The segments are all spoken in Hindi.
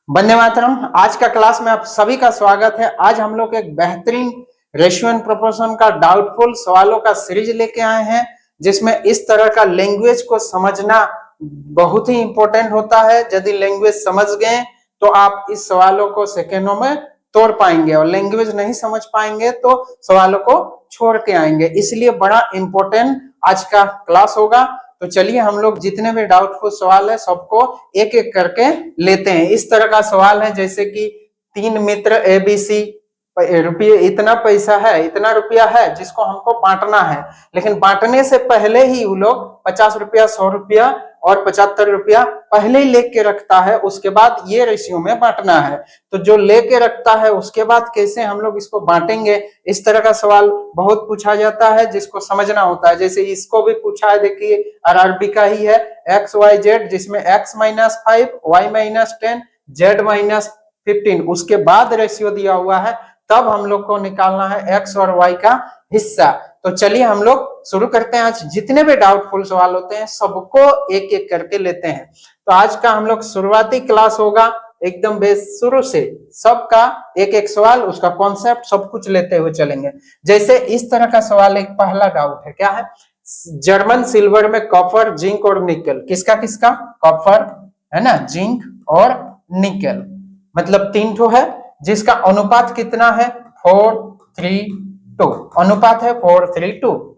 वंदे मातरम। आज का क्लास में आप सभी का स्वागत है। आज हम लोग एक बेहतरीन रेशियो एंड प्रोपोर्शन का डाउटफुल सवालों का सीरीज लेके आए हैं, जिसमें इस तरह का लैंग्वेज को समझना बहुत ही इंपॉर्टेंट होता है। यदि लैंग्वेज समझ गए तो आप इस सवालों को सेकेंडों में तोड़ पाएंगे, और लैंग्वेज नहीं समझ पाएंगे तो सवालों को छोड़ के आएंगे। इसलिए बड़ा इंपॉर्टेंट आज का क्लास होगा। तो चलिए हम लोग जितने भी डाउटफुल सवाल है सबको एक एक करके लेते हैं। इस तरह का सवाल है जैसे कि 3 मित्र ABC, रुपये इतना पैसा है, इतना रुपया है जिसको हमको बांटना है, लेकिन बांटने से पहले ही वो लोग 50 रुपया, 100 रुपया और 75 रुपया पहले ही लेके रखता है, उसके बाद ये रेशियो में बांटना है। तो जो लेके रखता है उसके बाद कैसे हम लोग इसको बांटेंगे, इस तरह का सवाल बहुत पूछा जाता है, जिसको समझना होता है। जैसे इसको भी पूछा है, देखिए RRB का ही है XYZ, जिसमें X - 5, Y - 10, Z - 15, उसके बाद रेशियो दिया हुआ है, तब हम लोग को निकालना है X और Y का हिस्सा। तो चलिए हम लोग शुरू करते हैं। आज जितने भी डाउटफुल सवाल होते हैं सबको एक एक करके लेते हैं। तो आज का हम लोग शुरुआती क्लास होगा एकदम बेस शुरू से, सबका एक एक सवाल, उसका कॉन्सेप्ट सब कुछ लेते हुए चलेंगे। जैसे इस तरह का सवाल, एक पहला डाउट है, क्या है? जर्मन सिल्वर में कॉपर, जिंक और निकल, किसका किसका? कॉपर है ना, जिंक और निकल, मतलब 3 ठो है, जिसका अनुपात कितना है? 4:3:2, अनुपात है 4:3:2।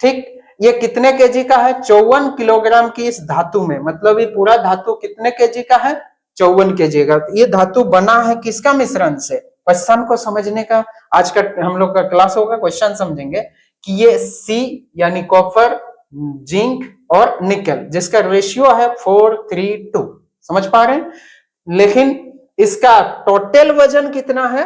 ठीक, ये कितने केजी का है? 54 किलोग्राम की इस धातु में, मतलब ये पूरा धातु कितने केजी का है? 54 केजी का। ये धातु बना है किसका मिश्रण से? क्वेश्चन को समझने का आज का हम लोग का क्लास होगा। क्वेश्चन समझेंगे कि ये C यानी कॉपर, जिंक और निकल, जिसका रेशियो है 4:3:2, समझ पा रहे हैं? लेकिन इसका टोटल वजन कितना है?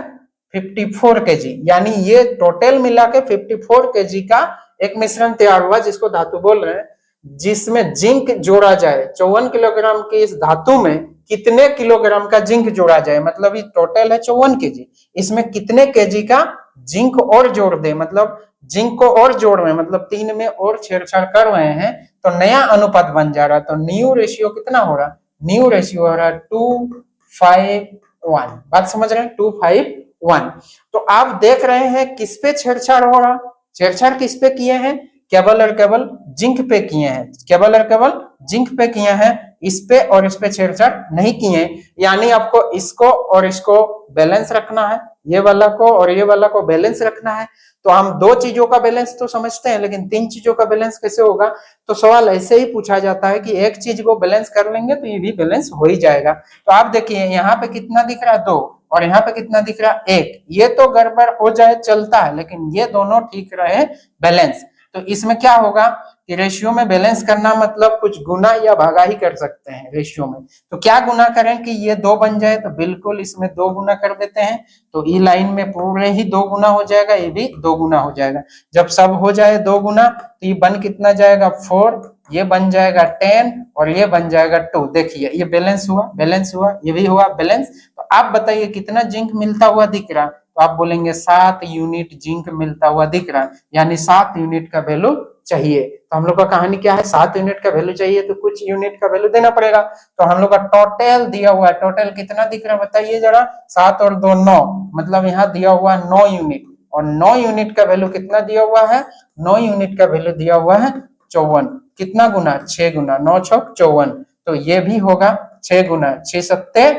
54 केजी, यानी ये टोटल मिला के 54 केजी का एक मिश्रण तैयार हुआ, जिसको धातु बोल रहे हैं, जिसमें जिंक जोड़ा जाए। 54 किलोग्राम की इस धातु में कितने किलोग्राम का जिंक जोड़ा जाए, मतलब ये टोटल है 54 केजी, इसमें कितने केजी का जिंक और जोड़ दे, मतलब जिंक को और जोड़ रहे हैं, मतलब 3 में और छेड़छाड़ कर रहे हैं, तो नया अनुपात बन जा रहा है। तो न्यू रेशियो कितना हो रहा? न्यू रेशियो हो रहा है 2:5:1। बात समझ रहे हैं? 2:5:1। तो आप देख रहे हैं किस पे छेड़छाड़ हो रहा? छेड़छाड़ किस पे किए हैं? केवल और केवल जिंक पे किए हैं, केवल और केवल जिंक पे किए हैं, इस पे और इस पे छेड़छाड़ नहीं किए। यानी आपको इसको और इसको बैलेंस रखना है, ये वाला को और ये वाला को बैलेंस रखना है। तो हम 2 चीजों का बैलेंस तो समझते हैं, लेकिन 3 चीजों का बैलेंस कैसे होगा? तो सवाल ऐसे ही पूछा जाता है कि एक चीज को बैलेंस कर लेंगे तो ये भी बैलेंस हो ही जाएगा। तो आप देखिए यहाँ पे कितना दिख रहा है? 2, और यहाँ पे कितना दिख रहा है? 1। ये तो गड़बड़ हो जाए चलता है, लेकिन ये दोनों ठीक रहे बैलेंस। तो इसमें क्या होगा कि रेशियो में बैलेंस करना मतलब कुछ गुना या भागा ही कर सकते हैं रेशियो में। तो क्या गुना करें कि ये 2 बन जाए? तो बिल्कुल इसमें 2 गुना कर देते हैं, तो ई लाइन में पूरे ही 2 गुना हो जाएगा, ये भी 2 गुना हो जाएगा। जब सब हो जाए 2 गुना तो ये बन कितना जाएगा? 4, ये बन जाएगा 10 और ये बन जाएगा 2। देखिए ये बैलेंस हुआ, बैलेंस हुआ, ये भी हुआ बैलेंस। तो आप बताइए कितना जिंक मिलता हुआ दिख रहा? तो आप बोलेंगे 7 यूनिट जिंक मिलता हुआ दिख रहा है, यानी 7 यूनिट का वैल्यू चाहिए। तो हम लोग का कहानी क्या है? 7 यूनिट का वैल्यू चाहिए, तो कुछ यूनिट का वैल्यू देना पड़ेगा। तो हम लोग का टोटल दिया हुआ है, टोटल कितना दिख रहा है बताइए जरा? 7 और 2 9, मतलब यहाँ दिया हुआ 9 यूनिट, और 9 यूनिट का वैल्यू कितना दिया हुआ है? 9 यूनिट का वैल्यू दिया हुआ है 54। कितना गुना? 6 गुना, 9 छक 54। तो ये भी होगा 6 गुना, 6 सत्ते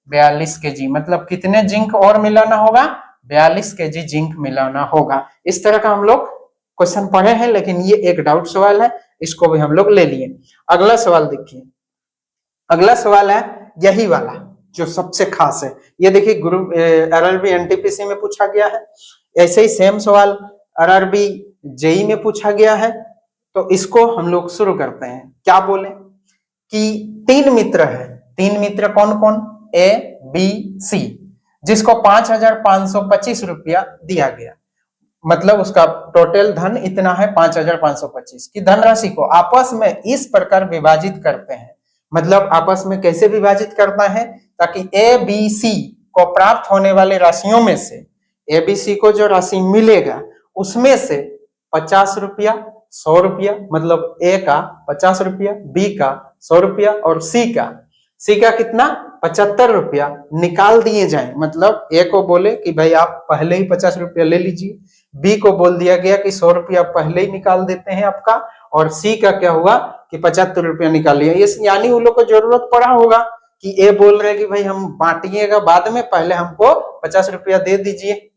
42 केजी, मतलब कितने जिंक और मिलाना होगा? 42 केजी जिंक मिलाना होगा। इस तरह का हम लोग क्वेश्चन पढ़े हैं, लेकिन ये एक डाउट सवाल है, इसको भी हम लोग ले लिए। अगला सवाल देखिए, अगला सवाल है यही वाला जो सबसे खास है। ये देखिए ग्रुप RRB NTPC में पूछा गया है, ऐसे ही सेम सवाल RRB JEE में पूछा गया है। तो इसको हम लोग शुरू करते हैं। क्या बोले कि 3 मित्र है, 3 मित्र कौन कौन? A B C, जिसको 5,525 रुपया दिया गया, मतलब उसका टोटल धन इतना है 5,525 की धनराशि को आपस में इस प्रकार विभाजित करते हैं। मतलब आपस में कैसे विभाजित करता है? ताकि ABC को प्राप्त होने वाले राशियों में से ABC को जो राशि मिलेगा उसमें से 50 रुपया, 100 रुपया, मतलब A का 50 रुपया, B का 100 रुपया और C का कितना? 75 रुपया निकाल दिए जाए, मतलब ए को बोले कि भाई आप पहले ही 50 रुपया ले लीजिए, बी को बोल दिया गया कि 100 रुपया पहले ही निकाल देते हैं आपका, और सी का क्या हुआ कि 75 रुपया निकाल लिया। इस यानी उन लोग को जरूरत पड़ा होगा कि ए बोल रहे कि भाई हम बांटिएगा बाद में, पहले हमको 50 रुपया दे दीजिए।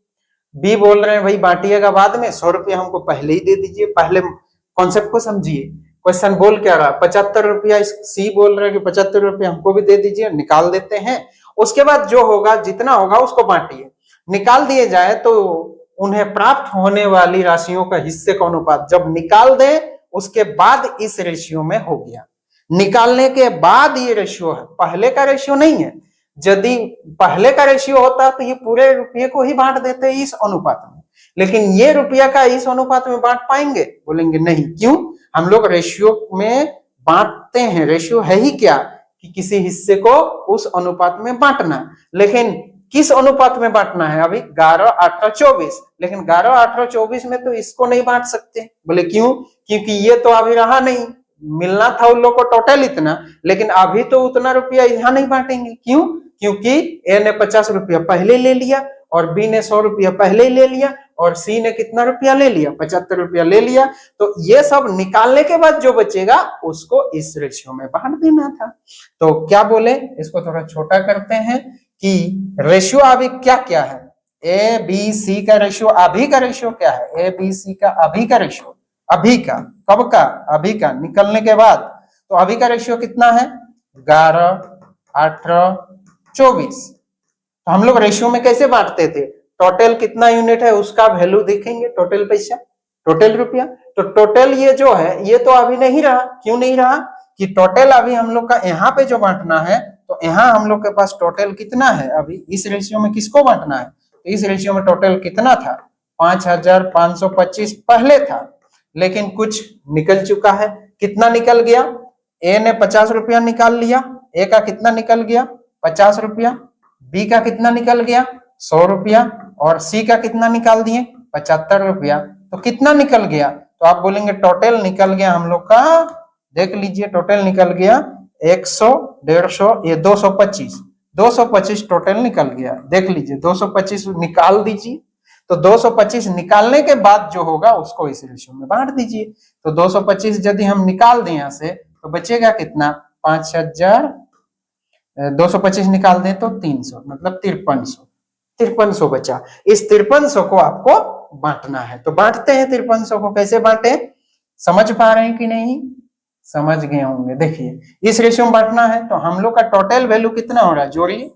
बी बोल रहे हैं भाई बांटिएगा बाद में, 100 रुपया हमको पहले ही दे दीजिए। पहले कॉन्सेप्ट को समझिए, क्वेश्चन बोल क्या रहा, 75 रुपया, सी बोल रहे हैं कि 75 रुपया हमको भी दे दीजिए, निकाल देते हैं। उसके बाद जो होगा जितना होगा उसको बांटिए, निकाल दिए जाए तो उन्हें प्राप्त होने वाली राशियों का हिस्से का अनुपात जब निकाल दे उसके बाद इस रेशियो में हो गया। निकालने के बाद ये रेशियो है, पहले का रेशियो नहीं है। यदि पहले का रेशियो होता तो ये पूरे रुपये को ही बांट देते इस अनुपात में, लेकिन ये रुपया का इस अनुपात में बांट पाएंगे, बोलेंगे नहीं। क्यों? हम लोग रेशियो में बांटते हैं, रेशियो है ही क्या कि किसी हिस्से को उस अनुपात में बांटना, लेकिन किस अनुपात में बांटना है? अभी 11, 18, 24, लेकिन 11, 18, 24 में तो इसको नहीं बांट सकते। बोले क्यों? क्योंकि ये तो अभी रहा नहीं, मिलना था उन लोग को टोटल इतना, लेकिन अभी तो उतना रुपया यहाँ नहीं बांटेंगे। क्यों? क्योंकि ए ने 50 रुपया पहले ले लिया और बी ने 100 रुपया पहले ले लिया और सी ने कितना रुपया ले लिया? 75 रुपया ले लिया। तो ये सब निकालने के बाद जो बचेगा उसको इस रेशियो में बांट देना था। तो क्या बोले, इसको थोड़ा छोटा करते हैं कि रेशियो अभी क्या क्या है? ए बी सी का रेशियो, अभी का रेशियो क्या है? ए बी सी का अभी का रेशियो, अभी का, कब का? अभी का, निकलने के बाद। तो अभी का रेशियो कितना है? 11, 18, 24। तो हम लोग रेशियो में कैसे बांटते थे? टोटल कितना यूनिट है उसका वैल्यू देखेंगे, टोटल पैसा, टोटल रुपया। तो टोटल ये जो है ये तो अभी नहीं रहा। क्यों नहीं रहा? कि टोटल अभी हम लोग का यहाँ पे जो बांटना है, तो यहाँ हम लोग के पास टोटल कितना है? अभी इस रेशियो में किसको बांटना है? तो इस रेशियो में टोटल कितना था? 5525 पहले था, लेकिन कुछ निकल चुका है। कितना निकल गया? ए ने 50 रुपया निकाल लिया, ए का कितना निकल गया? 50 रुपया। बी का कितना निकल गया? 100 रुपया। और सी का कितना निकाल दिए? 75 रुपया। तो कितना निकल गया? तो आप बोलेंगे टोटल निकल गया हम लोग का, देख लीजिए टोटल निकल गया 100, 150, ये 225, 225 टोटल निकल गया। देख लीजिए 225 निकाल दीजिए, तो 225 निकालने के बाद जो होगा उसको इस रेशियो में बांट दीजिए। तो 225 यदि हम निकाल दें यहाँ से तो बचेगा कितना? 5000, 225 निकाल दें तो 300, मतलब 5300, 5300 बचा। इस 5300 को आपको बांटना है। तो बांटते हैं 5300 को, कैसे बांटे? समझ पा रहे हैं कि नहीं? समझ गए होंगे। देखिए इस रेशियो में बांटना है तो हम लोग का टोटल वैल्यू कितना हो रहा है? जोड़िए,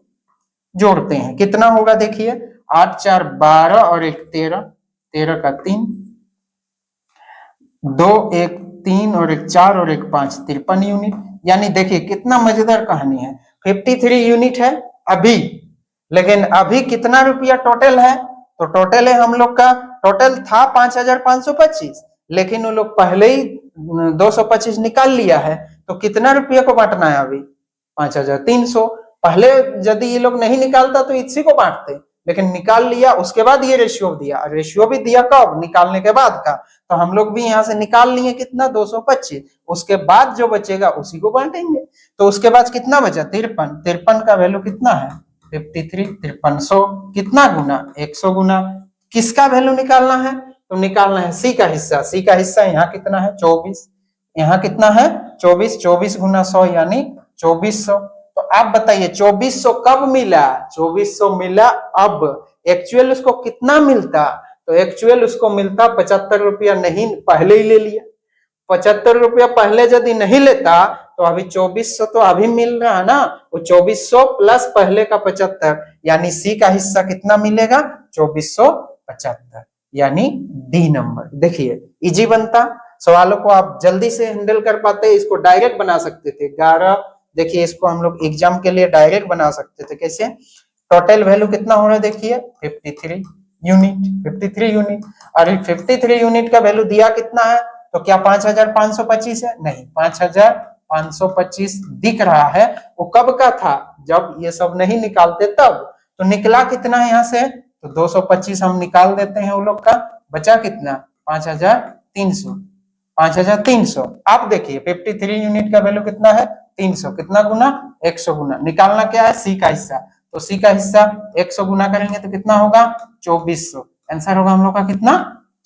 जोड़ते हैं कितना होगा? देखिए 8, 4, 12 और 1 13, 13 का 3, 2, 1, 3 और 1 4 और 1 5, 53 यूनिट। यानी देखिए कितना मजेदार कहानी है। 53 यूनिट है अभी, लेकिन अभी कितना रुपया टोटल है? तो टोटल है हम लोग का, टोटल था 5525, लेकिन वो लोग पहले ही 225 निकाल लिया है। तो कितना रुपया को बांटना है अभी? 5300। पहले यदि ये लोग नहीं निकालता तो इसी को बांटते, लेकिन निकाल लिया, उसके बाद ये रेशियो दिया। रेशियो भी दिया कब? निकालने के बाद का। तो हम लोग भी यहाँ से निकाल लिए कितना? 225। उसके बाद जो बचेगा उसी को बांटेंगे। तो उसके बाद कितना बचा? 53। 53 का वैल्यू कितना है? 53, 5300 कितना गुना? 100 गुना। किसका वैल्यू निकालना है? तो निकालना है सी का हिस्सा। सी का हिस्सा यहाँ कितना है? 24। यहाँ कितना है? 24। 24 गुना 100 यानी 2400। तो आप बताइए 2400 कब मिला? 2400 मिला अब। एक्चुअल उसको कितना मिलता? तो एक्चुअल उसको मिलता 75 रुपया, नहीं पहले ही ले लिया। 75 रुपया पहले यदि नहीं लेता तो अभी 2400 तो अभी मिल रहा है ना, वो 2400 प्लस पहले का 75, यानी सी का हिस्सा कितना मिलेगा? 2475, यानी डी नंबर। देखिए इजी बनता, सवालों को आप जल्दी से हैंडल कर पाते। इसको डायरेक्ट बना सकते थे 11, देखिए इसको हम लोग एग्जाम के लिए डायरेक्ट बना सकते थे। कैसे? टोटल वैल्यू कितना हो रहा है? देखिए 53 यूनिट, 53 यूनिट। और 53 यूनिट का वैल्यू दिया कितना है? तो क्या 5525 है? नहीं, 5525 दिख रहा है। वो कब का था? जब ये सब नहीं निकालते तब। तो निकला कितना है यहाँ से? तो 225 हम निकाल देते हैं वो लोग का, बचा कितना? 5300, 5300। आप देखिए 53 यूनिट का वैल्यू कितना है? 300, कितना गुना 100 गुना। निकालना क्या है, सी का हिस्सा, तो सी का हिस्सा 100 गुना करेंगे तो कितना होगा 2400। आंसर होगा हम लोग का कितना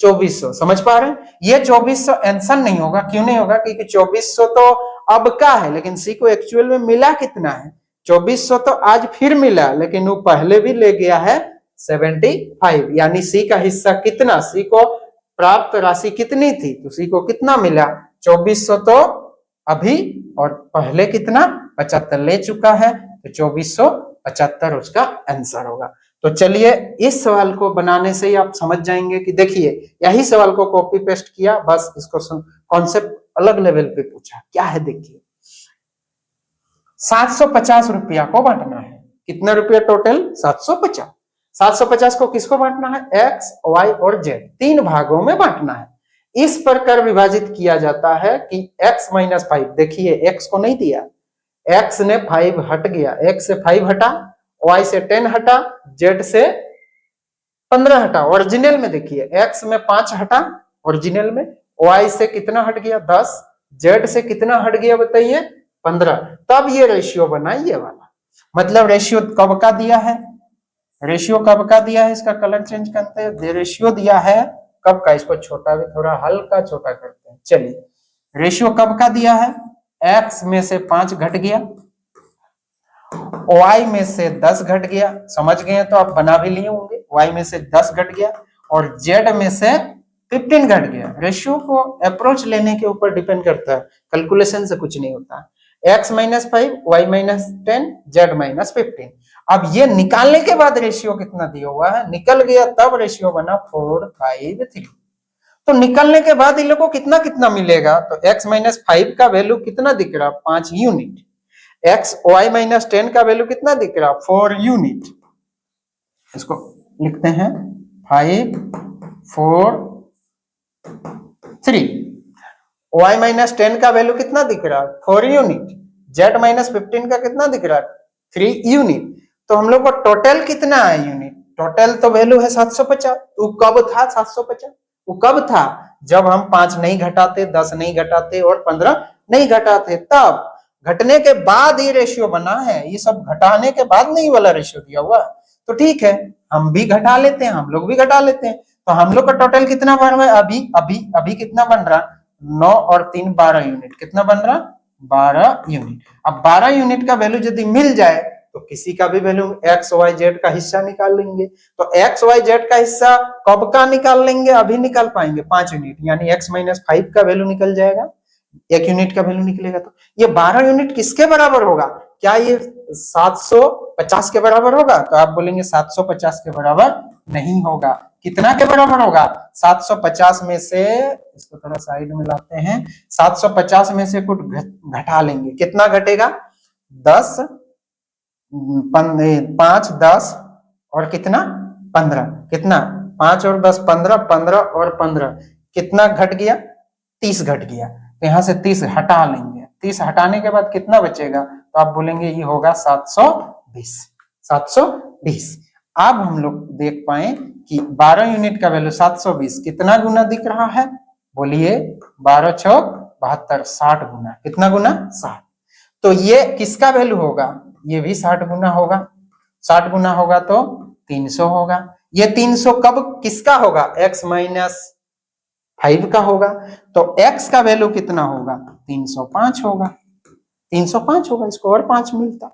2400। समझ पा रहे हैं? ये 2400 आंसर नहीं होगा, क्यों नहीं होगा, क्योंकि 2400 तो अब का है, लेकिन सी को एक्चुअल में मिला कितना है 2400 तो आज फिर मिला, लेकिन वो पहले भी ले गया है 75, यानी सी का हिस्सा कितना, सी को प्राप्त राशि कितनी थी, तो सी को कितना मिला 2400 तो अभी, और पहले कितना 75 ले चुका है, तो 2475 उसका आंसर होगा। तो चलिए इस सवाल को बनाने से ही आप समझ जाएंगे कि देखिए यही सवाल को कॉपी पेस्ट किया, बस इसको कॉन्सेप्ट अलग लेवल पे पूछा। क्या है देखिए, 750 रुपया को बांटना है, कितना रुपया टोटल 750। 750 को किसको बांटना है, एक्स वाई और जेड, 3 भागों में बांटना है। इस प्रकार विभाजित किया जाता है कि x माइनस 5, देखिए x को नहीं दिया, x ने 5 हट गया, x से 5 हटा, y से 10 हटा, z से 15 हटा। ओरिजिनल में देखिए x में 5 हटा ओरिजिनल में, y से कितना हट गया 10, z से कितना हट गया बताइए 15, तब ये रेशियो बना ये वाला। मतलब रेशियो कब का दिया है, रेशियो कब का दिया है, इसका कलर चेंज करते हैं, रेशियो दिया है कब का, इसको छोटा भी थोड़ा हल्का छोटा करते हैं। चलिए रेशियो कब का दिया है, x में से 5 घट गया, y में से 10 घट गया, समझ गए तो आप बना भी लिए होंगे, y में से 10 घट गया और z में से 15 घट गया। रेशियो को अप्रोच लेने के ऊपर डिपेंड करता है, कैलकुलेशन से कुछ नहीं होता। x minus 5, y minus 10, z minus 15। अब ये निकालने के बाद रेशियो कितना दिया हुआ है, निकल गया तब रेशियो बना 4, 5, 3। तो निकलने के बाद इन लोगों को कितना कितना मिलेगा, तो x माइनस 5 का वैल्यू कितना दिख रहा 5 यूनिट, x y माइनस 10 का वैल्यू कितना दिख रहा 4 यूनिट। इसको लिखते हैं 5, 4, 3। y माइनस 10 का वैल्यू कितना दिख रहा 4 यूनिट, z माइनस 15 का कितना दिख रहा 3 यूनिट। तो हम लोग को टोटल कितना है यूनिट, टोटल तो वैल्यू है 750। वो कब था 750, वो कब था जब हम 5 नहीं घटाते, 10 नहीं घटाते और 15 नहीं घटाते, तब घटने के बाद ये रेशियो बना है, ये सब घटाने के बाद नहीं वाला रेशियो दिया हुआ। तो ठीक है हम भी घटा लेते हैं, हम लोग भी घटा लेते हैं। तो हम लोग का टोटल कितना बन रहा है अभी अभी अभी कितना बन रहा 9 और 3 12 यूनिट, कितना बन रहा 12 यूनिट। अब 12 यूनिट का वैल्यू यदि मिल जाए तो किसी का भी वैल्यू एक्स वाई जेड का हिस्सा निकाल लेंगे। तो एक्स वाई जेड का हिस्सा कब का निकाल लेंगे, अभी निकाल पाएंगे 5 यूनिट, यानी एक्स माइनस 5 का वैल्यू निकल जाएगा, 1 यूनिट का वैल्यू निकलेगा। तो ये 12 यूनिट किसके बराबर होगा, क्या ये 750 के बराबर होगा, तो आप बोलेंगे 750 के बराबर नहीं होगा। कितना के बराबर होगा 750 में से, इसको थोड़ा साइड में लाते हैं, 750 में से कुछ घटा लेंगे, कितना घटेगा 10, 5, 10 और कितना 15, कितना 5 और 10 15, 15 और 15 कितना घट गया 30 घट गया। तो यहां से 30 हटा लेंगे, 30 हटाने के बाद कितना बचेगा, तो आप बोलेंगे ये होगा 720, 720। अब हम लोग देख पाए कि 12 यूनिट का वैल्यू 720 कितना गुना दिख रहा है, बोलिए 12 चौक 72, 60 गुना, कितना गुना 60। तो ये किसका वैल्यू होगा, ये भी 60 गुना होगा, 60 गुना होगा तो 300 होगा। ये 300 कब किसका होगा, x माइनस 5 का होगा। तो x का वैल्यू कितना होगा 305 होगा, 305 होगा, इसको और 5 मिलता।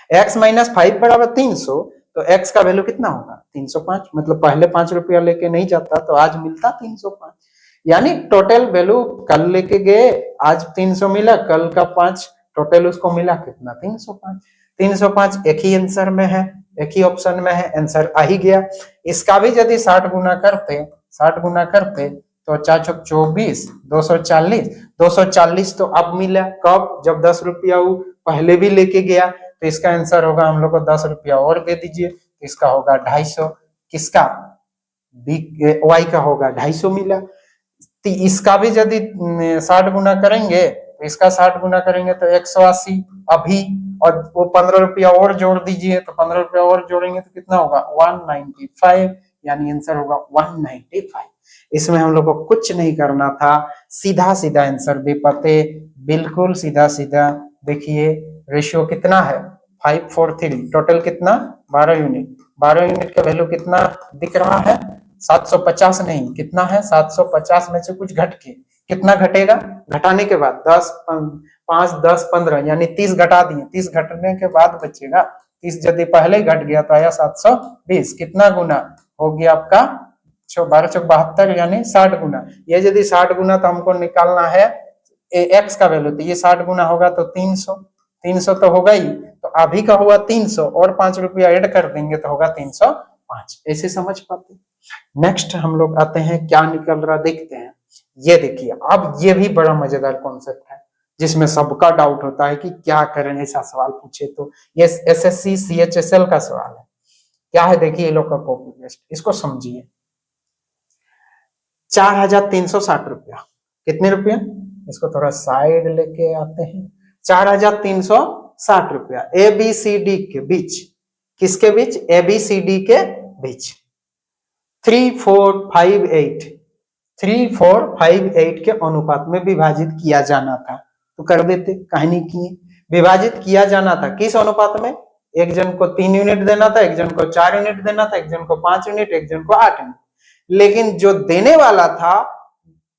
x माइनस 5 बराबर 300, तो x का वैल्यू कितना होगा 305, मतलब पहले 5 रुपया लेके नहीं जाता तो आज मिलता 305, यानी टोटल वैल्यू कल लेके गए आज 300 मिला, कल का 5 टोटल उसको मिला कितना 305। 305 एक ही आंसर में है, एक ही ऑप्शन में है, आंसर आ ही गया। इसका भी यदि 60 गुना करते, 60 गुना करते तो 4 चौक 24, 240, 240 तो अब मिला कब, जब 10 रुपया वो पहले भी लेके गया। तो इसका आंसर होगा हम लोग को 10 रुपया और दे दीजिए, तो इसका होगा 250, किसका वाई का होगा 250 मिला। तो इसका भी यदि 60 गुना करेंगे, तो इसका 60 गुना करेंगे तो 180 अभी, और वो 15 रुपया और जोड़ दीजिए, तो 15 रुपया और जोड़ेंगे तो कितना होगा 195, यानी आंसर होगा 195। इसमें हम लोग को कुछ नहीं करना था, सीधा सीधा आंसर भी पते, बिल्कुल सीधा सीधा देखिए रेशियो कितना है 5:4:3, टोटल कितना 12 यूनिट। 12 यूनिट का वैल्यू कितना दिख रहा है 750 नहीं, कितना है 750 में से कुछ घट के कितना घटेगा, घटाने के बाद 10 5 10 15 यानी 30 घटा दिए, 30 घटने के बाद बचेगा 30, यदि पहले ही घट गया तो आया 720, कितना गुना हो गया आपका 12 चौक 72 यानी 60 गुना। ये यदि 60 गुना तो हमको निकालना है एक्स का वैल्यू, तो ये 60 गुना होगा तो 300, 300 तो होगा ही, तो अभी का हुआ 300 और 5 रुपया ऐड कर देंगे तो होगा 305। ऐसे समझ पाते। नेक्स्ट हम लोग आते हैं क्या निकल रहा देखते हैं। ये देखिए अब ये भी बड़ा मजेदार कॉन्सेप्ट है जिसमें सबका डाउट होता है कि क्या करें ऐसा सवाल पूछे तो। ये एसएससी सीएचएसएल का सवाल है। क्या है देखिए ये लोग का कॉपी पेस्ट, इसको समझिए। 4,360 रुपया, कितने रुपया, इसको थोड़ा साइड लेके आते हैं। 4,360 रुपया एबीसीडी के बीच, किसके बीच, एबीसीडी के बीच 3458 के अनुपात में विभाजित किया जाना था, तो कर देते, कहानी किए विभाजित किया जाना था किस अनुपात में, एक जन को 3 यूनिट देना था, एक जन को 4 यूनिट देना था, एक जन को 5 यूनिट, एक जन को 8 यूनिट। लेकिन जो देने वाला था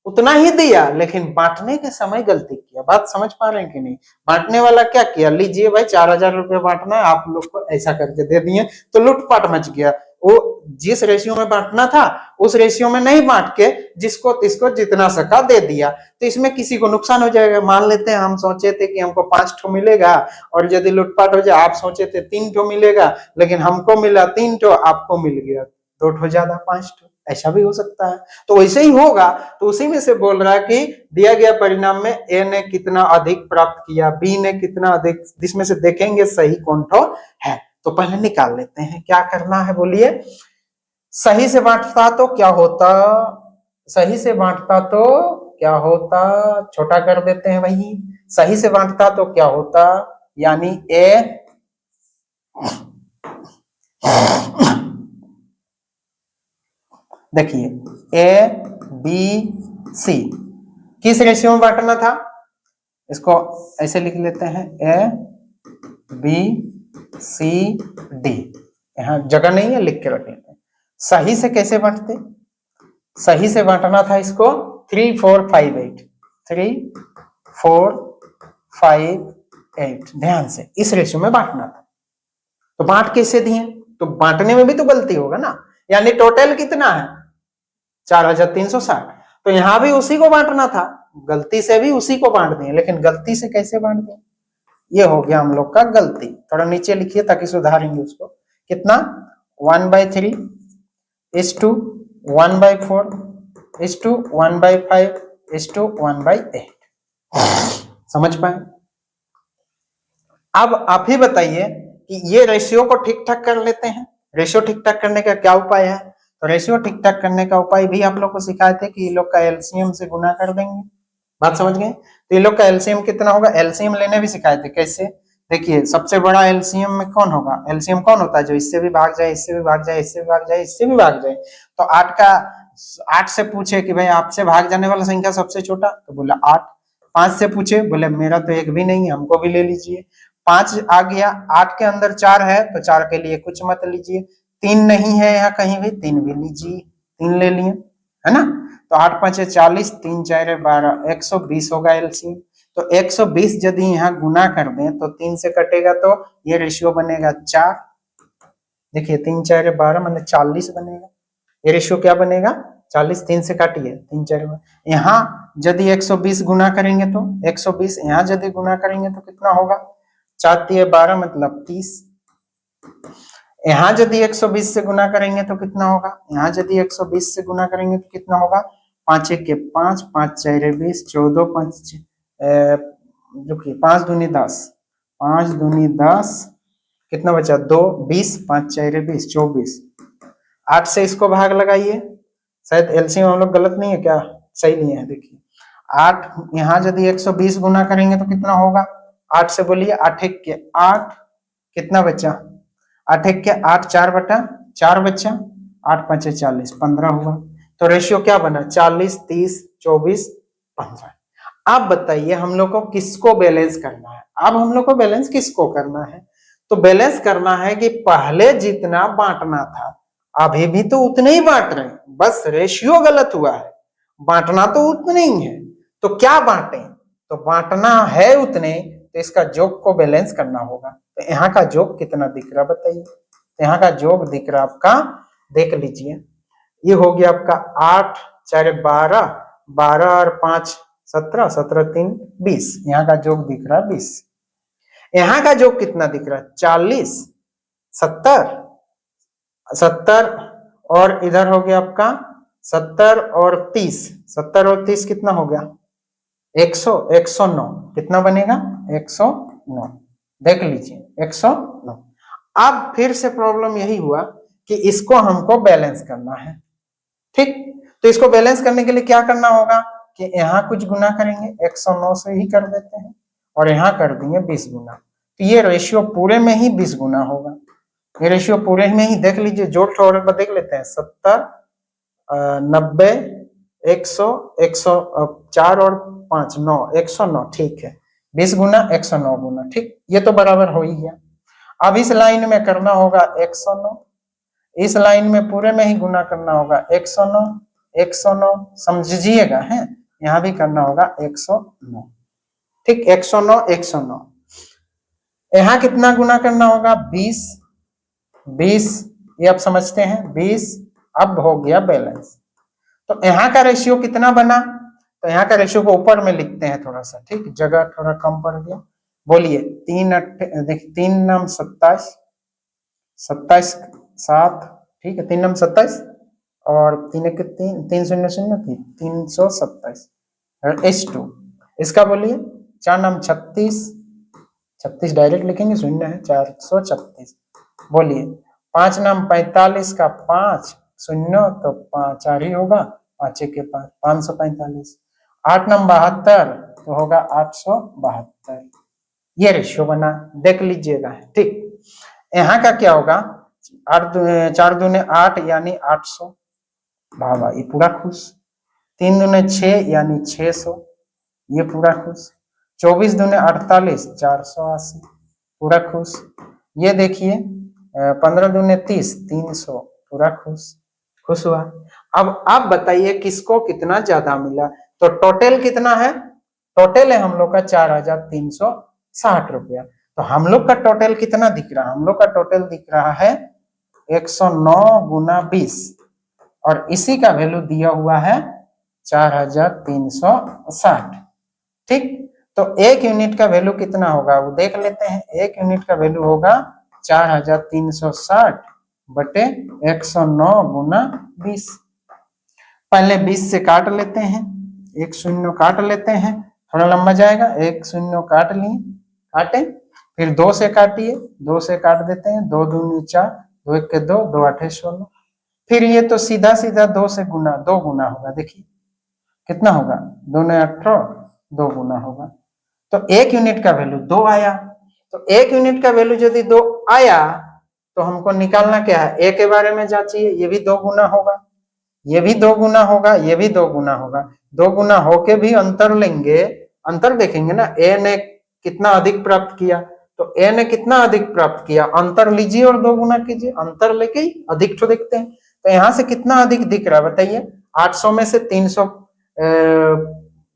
उतना ही दिया, लेकिन बांटने के समय गलती किया। बात समझ पा रहे हैं कि नहीं। बांटने वाला क्या किया, लीजिए भाई 4,000 रुपये बांटना है, आप लोग को ऐसा करके दे दिए, तो लूटपाट मच गया। वो जिस रेशियो में बांटना था उस रेशियो में नहीं बांट के जिसको तिसको जितना सका दे दिया, तो इसमें किसी को नुकसान हो जाएगा। मान लेते हैं हम सोचे थे कि हमको 5 ठो मिलेगा और यदि लूटपाट हो जाए, आप सोचे थे 3 ठो मिलेगा लेकिन हमको मिला 3 ठो, आपको मिल गया 2 ठो ज्यादा 5 ठो, ऐसा भी हो सकता है। तो वैसे ही होगा, तो उसी में से बोल रहा है कि दिया गया परिणाम में ए ने कितना अधिक प्राप्त किया, बी ने कितना अधिक, जिसमें से देखेंगे सही कौन ठो है। तो पहले निकाल लेते हैं, क्या करना है बोलिए। सही से बांटता तो क्या होता, सही से बांटता तो क्या होता, छोटा कर देते हैं भाई। सही से बांटता तो क्या होता, यानी ए देखिए ए बी सी किस रेशियो में बांटना था, इसको ऐसे लिख लेते हैं ए बी सी डी, यहां जगह नहीं है लिख के रख लेते हैं। सही से कैसे बांटते, सही से बांटना था इसको 3 4 5 8, 3 4 5 8, ध्यान से इस रेशियो में बांटना था। तो बांट कैसे दिए, तो बांटने में भी तो गलती होगा ना, यानी टोटल कितना है 4,360, तो यहां भी उसी को बांटना था, गलती से भी उसी को बांट दिए, लेकिन गलती से कैसे बांट दिए, ये हो गया हम लोग का गलती। थोड़ा नीचे लिखिए ताकि सुधारेंगे उसको। कितना 1/3 is to 1/4 is to 1/5 is to 1/8, समझ पाए। अब आप ही बताइए कि ये रेशियो को ठीक ठाक कर लेते हैं। रेशियो ठीक ठाक करने का क्या उपाय है, तो रेशियो ठीक ठाक करने का उपाय भी आप लोग को सिखाए थे कि ये लोग का एलसीएम से गुना कर देंगे। बात समझ गए। तो ये लोग का एलसीएम कितना होगा, एलसीएम लेने भी सिखाए थे। कैसे, देखिए सबसे बड़ा एलसीएम में कौन होगा, एलसीएम कौन होता है, जो इससे भी भाग जाए, इससे भी भाग जाए, इससे भी भाग जाए, इससे भी भाग जाए। तो 8 से पूछे कि भाई आपसे भाग जाने वाला संख्या सबसे छोटा, तो बोला 8। 5 से पूछे, बोले मेरा तो एक भी नहीं है, हमको भी ले लीजिए। 5 आ गया, 8 के अंदर 4 है तो 4 के लिए कुछ मत लीजिए। 3 नहीं है यहाँ कहीं भी, 3 भी लीजिए, 3 ले लिए, है ना। तो 8 5 40, 3 4 12, 120 होगा एलसीएम। तो 120 यदि यहाँ गुना कर दें तो 3 से कटेगा तो ये रेशियो बनेगा 4। देखिए 3 4 12 मतलब 40 बनेगा, ये रेशियो क्या बनेगा 40। 3 से काटिए, 3 4 यहाँ यदि 120 गुना करेंगे तो 120, यहाँ यदि गुना करेंगे तो कितना होगा, 4 3 12 मतलब 30। यहाँ यदि 120 से गुना करेंगे तो कितना होगा, यहाँ यदि 120 से गुना करेंगे तो कितना होगा, 5 1 5, 5 4 20, 14 5 देखिए 5 दूनी 10, 5 दूनी 10, कितना बचा 2 20, 5 4 20, 24। 8 से इसको भाग लगाइए, शायद एलसीएम हम लोग गलत नहीं है क्या, सही नहीं है। देखिए 8 यहाँ यदि 120 गुना करेंगे तो कितना होगा, 8 से बोलिए 8 1 के 8, कितना बचा 8 1 के 8, 4/4 बचा, 8 5 40, 15 हुआ। तो रेशियो क्या बना 40 30 24 15। आप बताइए हम लोग को किसको बैलेंस करना है। अब हम लोग को बैलेंस किसको करना है, तो बैलेंस करना है कि पहले जितना बांटना था अभी भी तो उतने ही बांट रहे हैं, बस रेशियो गलत हुआ है, बांटना तो उतने ही है। तो क्या बांटें, तो बांटना है उतने, तो इसका जोग को बैलेंस करना होगा। तो यहाँ का जोग कितना दिख रहा बताइए, तो यहाँ का जोग दिख रहा आपका, देख लीजिए, ये हो गया आपका 8 4 12, 12 और 5 17, 17 3 20, यहाँ का जोग दिख रहा है 20। यहाँ का जोग कितना दिख रहा है 40, 70, 70 और इधर हो गया आपका 70 और 30, 70 और 30 कितना हो गया 100, 109, कितना बनेगा 109, देख लीजिए 109। अब फिर से प्रॉब्लम यही हुआ कि इसको हमको बैलेंस करना है, ठीक। तो इसको बैलेंस करने के लिए क्या करना होगा कि यहाँ कुछ गुना करेंगे, 109 से ही कर देते हैं और यहाँ कर देंगे 20 गुना, तो ये रेशियो पूरे में ही 20 गुना होगा। ये रेशियो पूरे में ही देख लीजिए, जोड़ छोड़ कर देख लेते हैं, 70 90 100 104 और 5 9, 109, ठीक है, 20 गुना 109 गुना, ठीक, ये तो बराबर हो ही गया। अब इस लाइन में करना होगा 109, इस लाइन में पूरे में ही गुना करना होगा 109, 109 समझिएगा है, यहाँ भी करना होगा 109, ठीक, 109 109। यहाँ कितना गुना करना होगा 20, 20 ये आप समझते हैं 20। अब हो गया बैलेंस, तो यहाँ का रेशियो कितना बना, तो यहाँ का रेशियो को ऊपर में लिखते हैं थोड़ा सा, ठीक, जगह थोड़ा कम पड़ गया। बोलिए 3 देखिए 3 नाम 27, 27 7, ठीक है, 3 नाम 27 और 3 के 3 3 शून्य शून्य थी 327 H2। इसका बोलिए 4 नाम 36, 36 डायरेक्ट लिखेंगे, शून्य है 436। बोलिए 5 नाम 45 का 5 शून्य तो 4 ही होगा, 5 के 5 545। 8 नाम 72 तो होगा 872, ये रेशियो बना, देख लीजिएगा, ठीक। यहाँ का क्या होगा 4 दूने 8 यानी 800, वाह ये पूरा खुश। 3 दूने 6 यानी 600, ये पूरा खुश। 24 दूने 48 480, पूरा खुश। ये देखिए 15 दूने 30 300, पूरा खुश, खुश हुआ। अब आप बताइए किसको कितना ज्यादा मिला, तो टोटल कितना है, टोटल है हम लोग का 4360 रुपया। तो हम लोग का टोटल कितना दिख रहा है, हम लोग का टोटल दिख रहा है 109 गुना 20 और इसी का वैल्यू दिया हुआ है 4360, ठीक। तो 1 यूनिट का वैल्यू कितना होगा वो देख लेते हैं। 1 यूनिट का वैल्यू होगा 4360 बटे 109 गुना 20। पहले 20 से काट लेते हैं, एक शून्य काट लेते हैं, थोड़ा लंबा जाएगा, एक शून्य काट लिए, काटे, फिर 2 से काटिए, 2 से काट देते हैं, 2 दूनी 4, 2 1 के 2, 2 8 16। फिर ये तो सीधा सीधा 2 से गुना, 2 गुना होगा, देखिए कितना होगा 2 ने 18, 2 गुना होगा। तो 1 यूनिट का वैल्यू 2 आया। तो 1 यूनिट का वैल्यू यदि 2 आया तो हमको निकालना क्या है, ए के बारे में जांचिए, ये भी 2 गुना होगा, ये भी 2 गुना होगा, ये भी 2 गुना होगा। 2 गुना होके भी अंतर लेंगे, अंतर देखेंगे ना, ए ने कितना अधिक प्राप्त किया, तो ए ने कितना अधिक प्राप्त किया, अंतर लीजिए और 2 गुना कीजिए, अंतर लेके ही अधिक तो देखते हैं। तो यहाँ से कितना अधिक दिख रहा है बताइए, 800 में से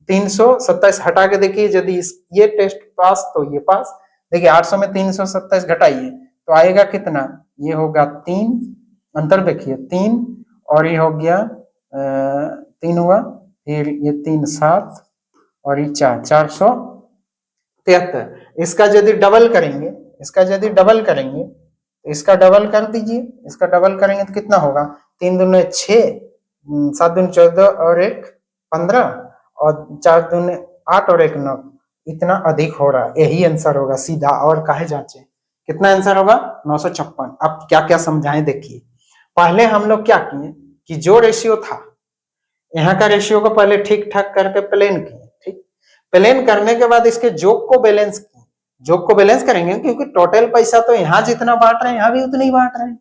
327 हटा के देखिए, यदि ये टेस्ट पास तो ये पास। देखिए 800 में 327 घटाइए तो आएगा कितना, ये होगा 3, अंतर देखिए 3 और ये हो गया 3 हुआ, फिर ये 3 7 और ये 4 473। इसका यदि डबल करेंगे, इसका यदि डबल करेंगे तो इसका डबल कर दीजिए, इसका डबल करेंगे तो कितना होगा, 3 दूने 6, 7 दूने 14 और 1 15 और 4 दूने 8 और 1 9, इतना अधिक हो रहा है, यही आंसर होगा सीधा, और काहे जांचे, कितना आंसर होगा 956। अब क्या क्या समझाएं देखिए। पहले हम लोग क्या किए कि जो रेशियो था, यहाँ का रेशियो को पहले ठीक ठाक करके प्लेन किए, ठीक, प्लेन करने के बाद इसके जोग को बैलेंस किए, जोग को बैलेंस करेंगे क्योंकि टोटल पैसा तो यहाँ जितना बांट रहे हैं यहाँ भी उतना ही बांट रहे हैं।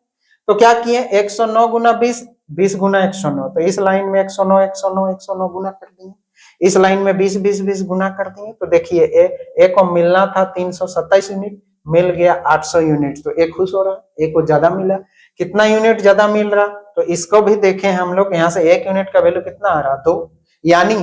तो क्या किए 109 गुना 20, 20 गुना 109, तो इस लाइन में 109 109 109 गुना कर दिए। इस लाइन में 20 20 20 गुना कर दिए तो देखिए ए को मिलना था 327 यूनिट, मिल गया 800 यूनिट, तो ए खुश हो रहा है, ए को ज्यादा मिला। कितना यूनिट ज्यादा मिल रहा, तो इसको भी देखें हम लोग, यहाँ से 1 यूनिट का वैल्यू कितना आ रहा 2, यानी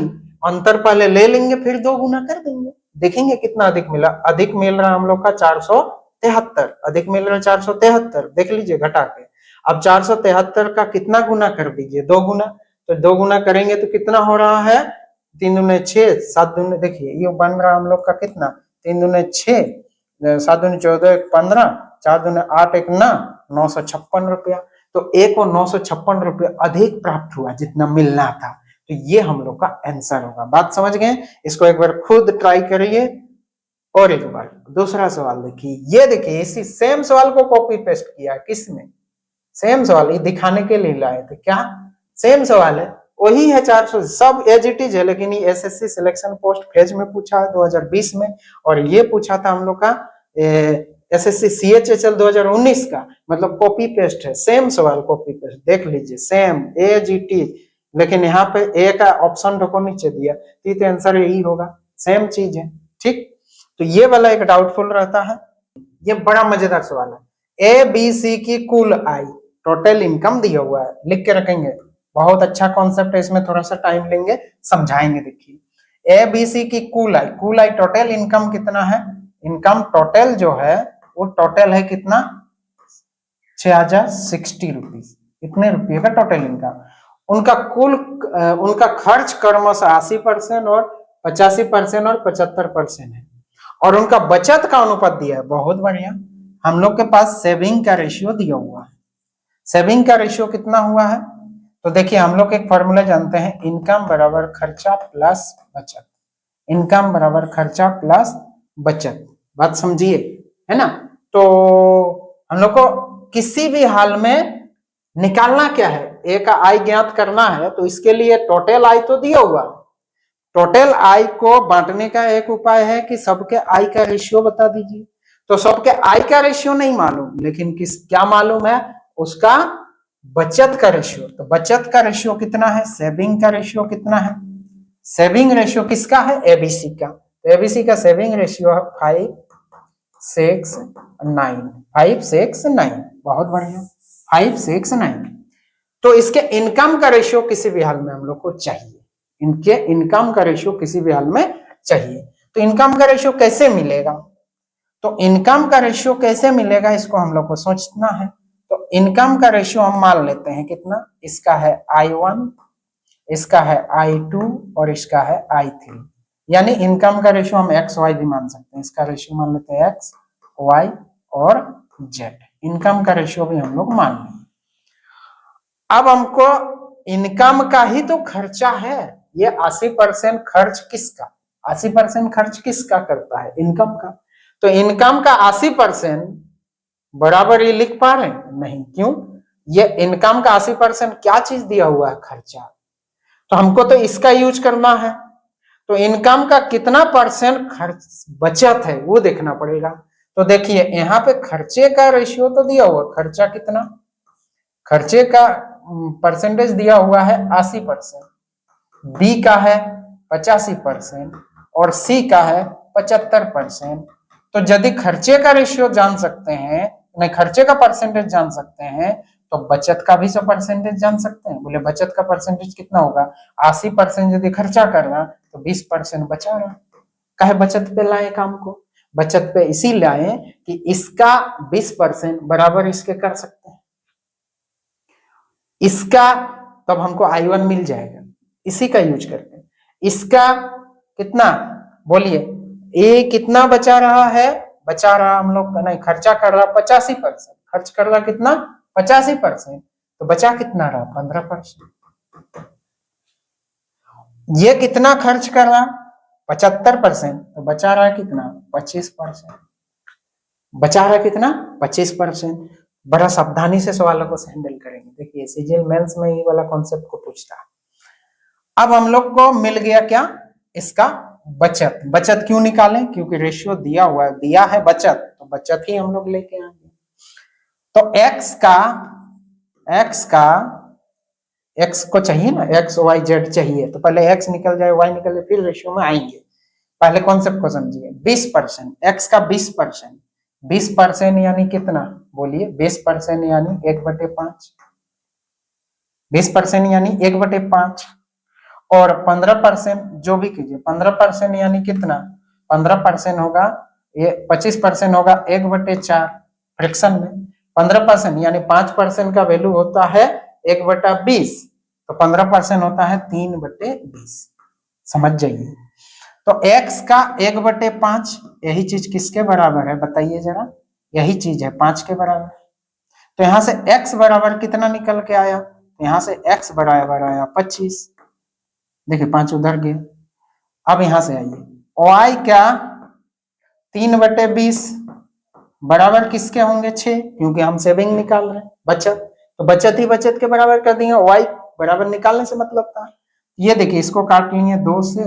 अंतर पहले ले लेंगे फिर 2 गुना कर देंगे, देखेंगे कितना अधिक मिला। अधिक मिल रहा हम लोग का 473, अधिक मिल रहा 473, देख लीजिए घटा के। अब 473 का कितना गुना कर दीजिए, 2 गुना, तो 2 गुना करेंगे तो कितना हो रहा है, 3 दूने 6, 7 दूने, देखिए ये बन रहा हम लोग का कितना, 3 दूने 6, 7 दूने 14, 15, 4 दूने 8, 1 9, 956 रुपया। तो ए को 956 रुपया अधिक प्राप्त हुआ जितना मिलना था, तो ये हम लोग का आंसर होगा। बात समझ गए? इसको एक बार खुद ट्राई करिए। और एक बार दूसरा सवाल देखिए, ये देखिए इसी सेम सवाल को कॉपी पेस्ट किया है किसने, सेम सवाल, ये दिखाने के लिए लाए थे, क्या सेम सवाल है, वही है 400, सब एज इट इज है, लेकिन ये एसएससी सिलेक्शन पोस्ट फेज में पूछा है 2020 में, और ये पूछा था हम लोग का एसएससी सीएचएचएल 2019 का, मतलब कॉपी पेस्ट है, सेम सवाल कॉपी पेस्ट, देख लीजिए सेम एज इट इज, लेकिन यहाँ पे ए का ऑप्शन को नीचे दिया, तो आंसर यही होगा, सेम चीज है। ठीक, तो ये वाला एक डाउटफुल रहता है। ये बड़ा मजेदार सवाल है, ए बी सी की कुल आय, टोटल इनकम दिया हुआ है, लिख के रखेंगे, बहुत अच्छा कॉन्सेप्ट है, इसमें थोड़ा सा टाइम लेंगे, समझाएंगे। देखिए ए बी सी की कुल आय टोटल इनकम कितना है, इनकम टोटल जो है वो टोटल है कितना, 6060 रुपीज, इतने रुपये का टोटल इनकम। उनका कुल उनका खर्च क्रमशः 80% और 85% और 75% है, और उनका बचत का अनुपात दिया है, बहुत बढ़िया। हम लोग के पास सेविंग का रेशियो दिया हुआ है, सेविंग का रेशियो कितना हुआ है, तो देखिए हम लोग एक फॉर्मूला जानते हैं, इनकम बराबर खर्चा प्लस बचत, इनकम बराबर खर्चा प्लस बचत, बात समझिए, है ना। तो हम लोग को किसी भी हाल में निकालना क्या है, ए का आय ज्ञात करना है, तो इसके लिए टोटल आय तो दिया हुआ, टोटल आय को बांटने का एक उपाय है कि सबके आय का रेशियो बता दीजिए। तो सबके आय का रेशियो नहीं मालूम, लेकिन क्या मालूम है, उसका बचत का रेशियो। तो बचत का रेशियो कितना है, सेविंग का रेशियो कितना है, सेविंग रेशियो किसका है, एबीसी का, तो एबीसी का सेविंग रेशियो है 569, 569, बहुत बढ़िया, 569। तो इसके इनकम का रेशियो किसी भी हाल में हम लोग को चाहिए, इनके इनकम का रेशियो किसी भी हाल में चाहिए। तो इनकम का रेशियो कैसे मिलेगा, तो इनकम का रेशियो कैसे मिलेगा, इसको हम लोग को सोचना है। तो इनकम का रेशियो हम मान लेते हैं कितना, इसका है I1, इसका है I2 और इसका है I3, यानी इनकम का रेशियो हम XY भी मान सकते हैं, इसका रेशियो मान लेते हैं X, Y और Z, इनकम का रेशियो भी हम लोग मान लेंगे। अब हमको इनकम का ही तो खर्चा है, ये 80% खर्च किसका, 80% खर्च किसका करता है, इनकम का। तो इनकम का 80% बराबर ये लिख पा रहे हैं नहीं, क्यों, ये इनकम का 80% क्या चीज दिया हुआ है, खर्चा, तो हमको तो इसका यूज करना है। तो इनकम का कितना परसेंट खर्च बचत है वो देखना पड़ेगा। तो देखिए यहाँ पे खर्चे का रेशियो तो दिया हुआ, खर्चा कितना, खर्चे का परसेंटेज दिया हुआ है 80%, बी का है 85% और सी का है 75%। तो यदि खर्चे का रेशियो जान सकते हैं, नहीं खर्चे का परसेंटेज जान सकते हैं, तो बचत का भी तो परसेंटेज जान सकते हैं। बोले बचत का परसेंटेज कितना होगा, 80% यदि खर्चा कर रहा तो 20% बचा रहा, काहे बचत पे लाए काम को, बचत पे इसी लाए कि इसका 20% बराबर इसके कर सकते हैं, इसका तब हमको I1 मिल जाएगा, इसी का यूज करके। इसका कितना बोलिए, ए कितना बचा रहा है, बचा रहा हम लोग का, नहीं खर्चा कर रहा 85%, खर्च कर रहा कितना 85%, तो बचा कितना रहा 15%। ये कितना खर्च कर रहा 75%, तो बचा रहा कितना 25%, बचा रहा कितना 25%। बड़ा सावधानी से सवालों को हैंडल करेंगे। देखिए सीजीएल मेंस में ये वाला कॉन्सेप्ट को पूछता है। अब हम लोग को मिल गया क्या, इसका बचत। बचत क्यों निकालें, क्योंकि रेशियो दिया हुआ है, दिया है बचत, तो बचत ही हम लोग लेके आएंगे। तो एक्स को चाहिए ना, एक्स वाई जेड चाहिए, तो पहले एक्स निकल जाए, वाई निकल जाए, फिर रेशियो में आएंगे। पहले कॉन्सेप्ट को समझिए। 20%, एक्स का 20%, 20% यानी कितना बोलिए? 20% यानी 1/5, 20% यानी 1/5, और 15% जो भी कीजिए, 15% यानी कितना? 15% होगा, ये 25% होगा 1/4 फ्रैक्शन में। 15% यानी 5% का वैल्यू होता है 1/20, तो 15% होता है 3/20। समझ जाइए। तो x का 1/5, यही चीज किसके बराबर है बताइए जरा? यही चीज है 5 के बराबर। तो यहां से x बराबर कितना निकल के आया? तो यहां से x बराबर आया 25। देखिए 5 उधर गए। अब यहां से आइए, y क्या 3/20 बराबर किसके होंगे? 6, क्योंकि हम सेविंग निकाल रहे हैं, बचत। तो बचत ही बचत के बराबर कर दिए, y बराबर निकालने से मतलब था। ये देखिए इसको काट लिए 2 से,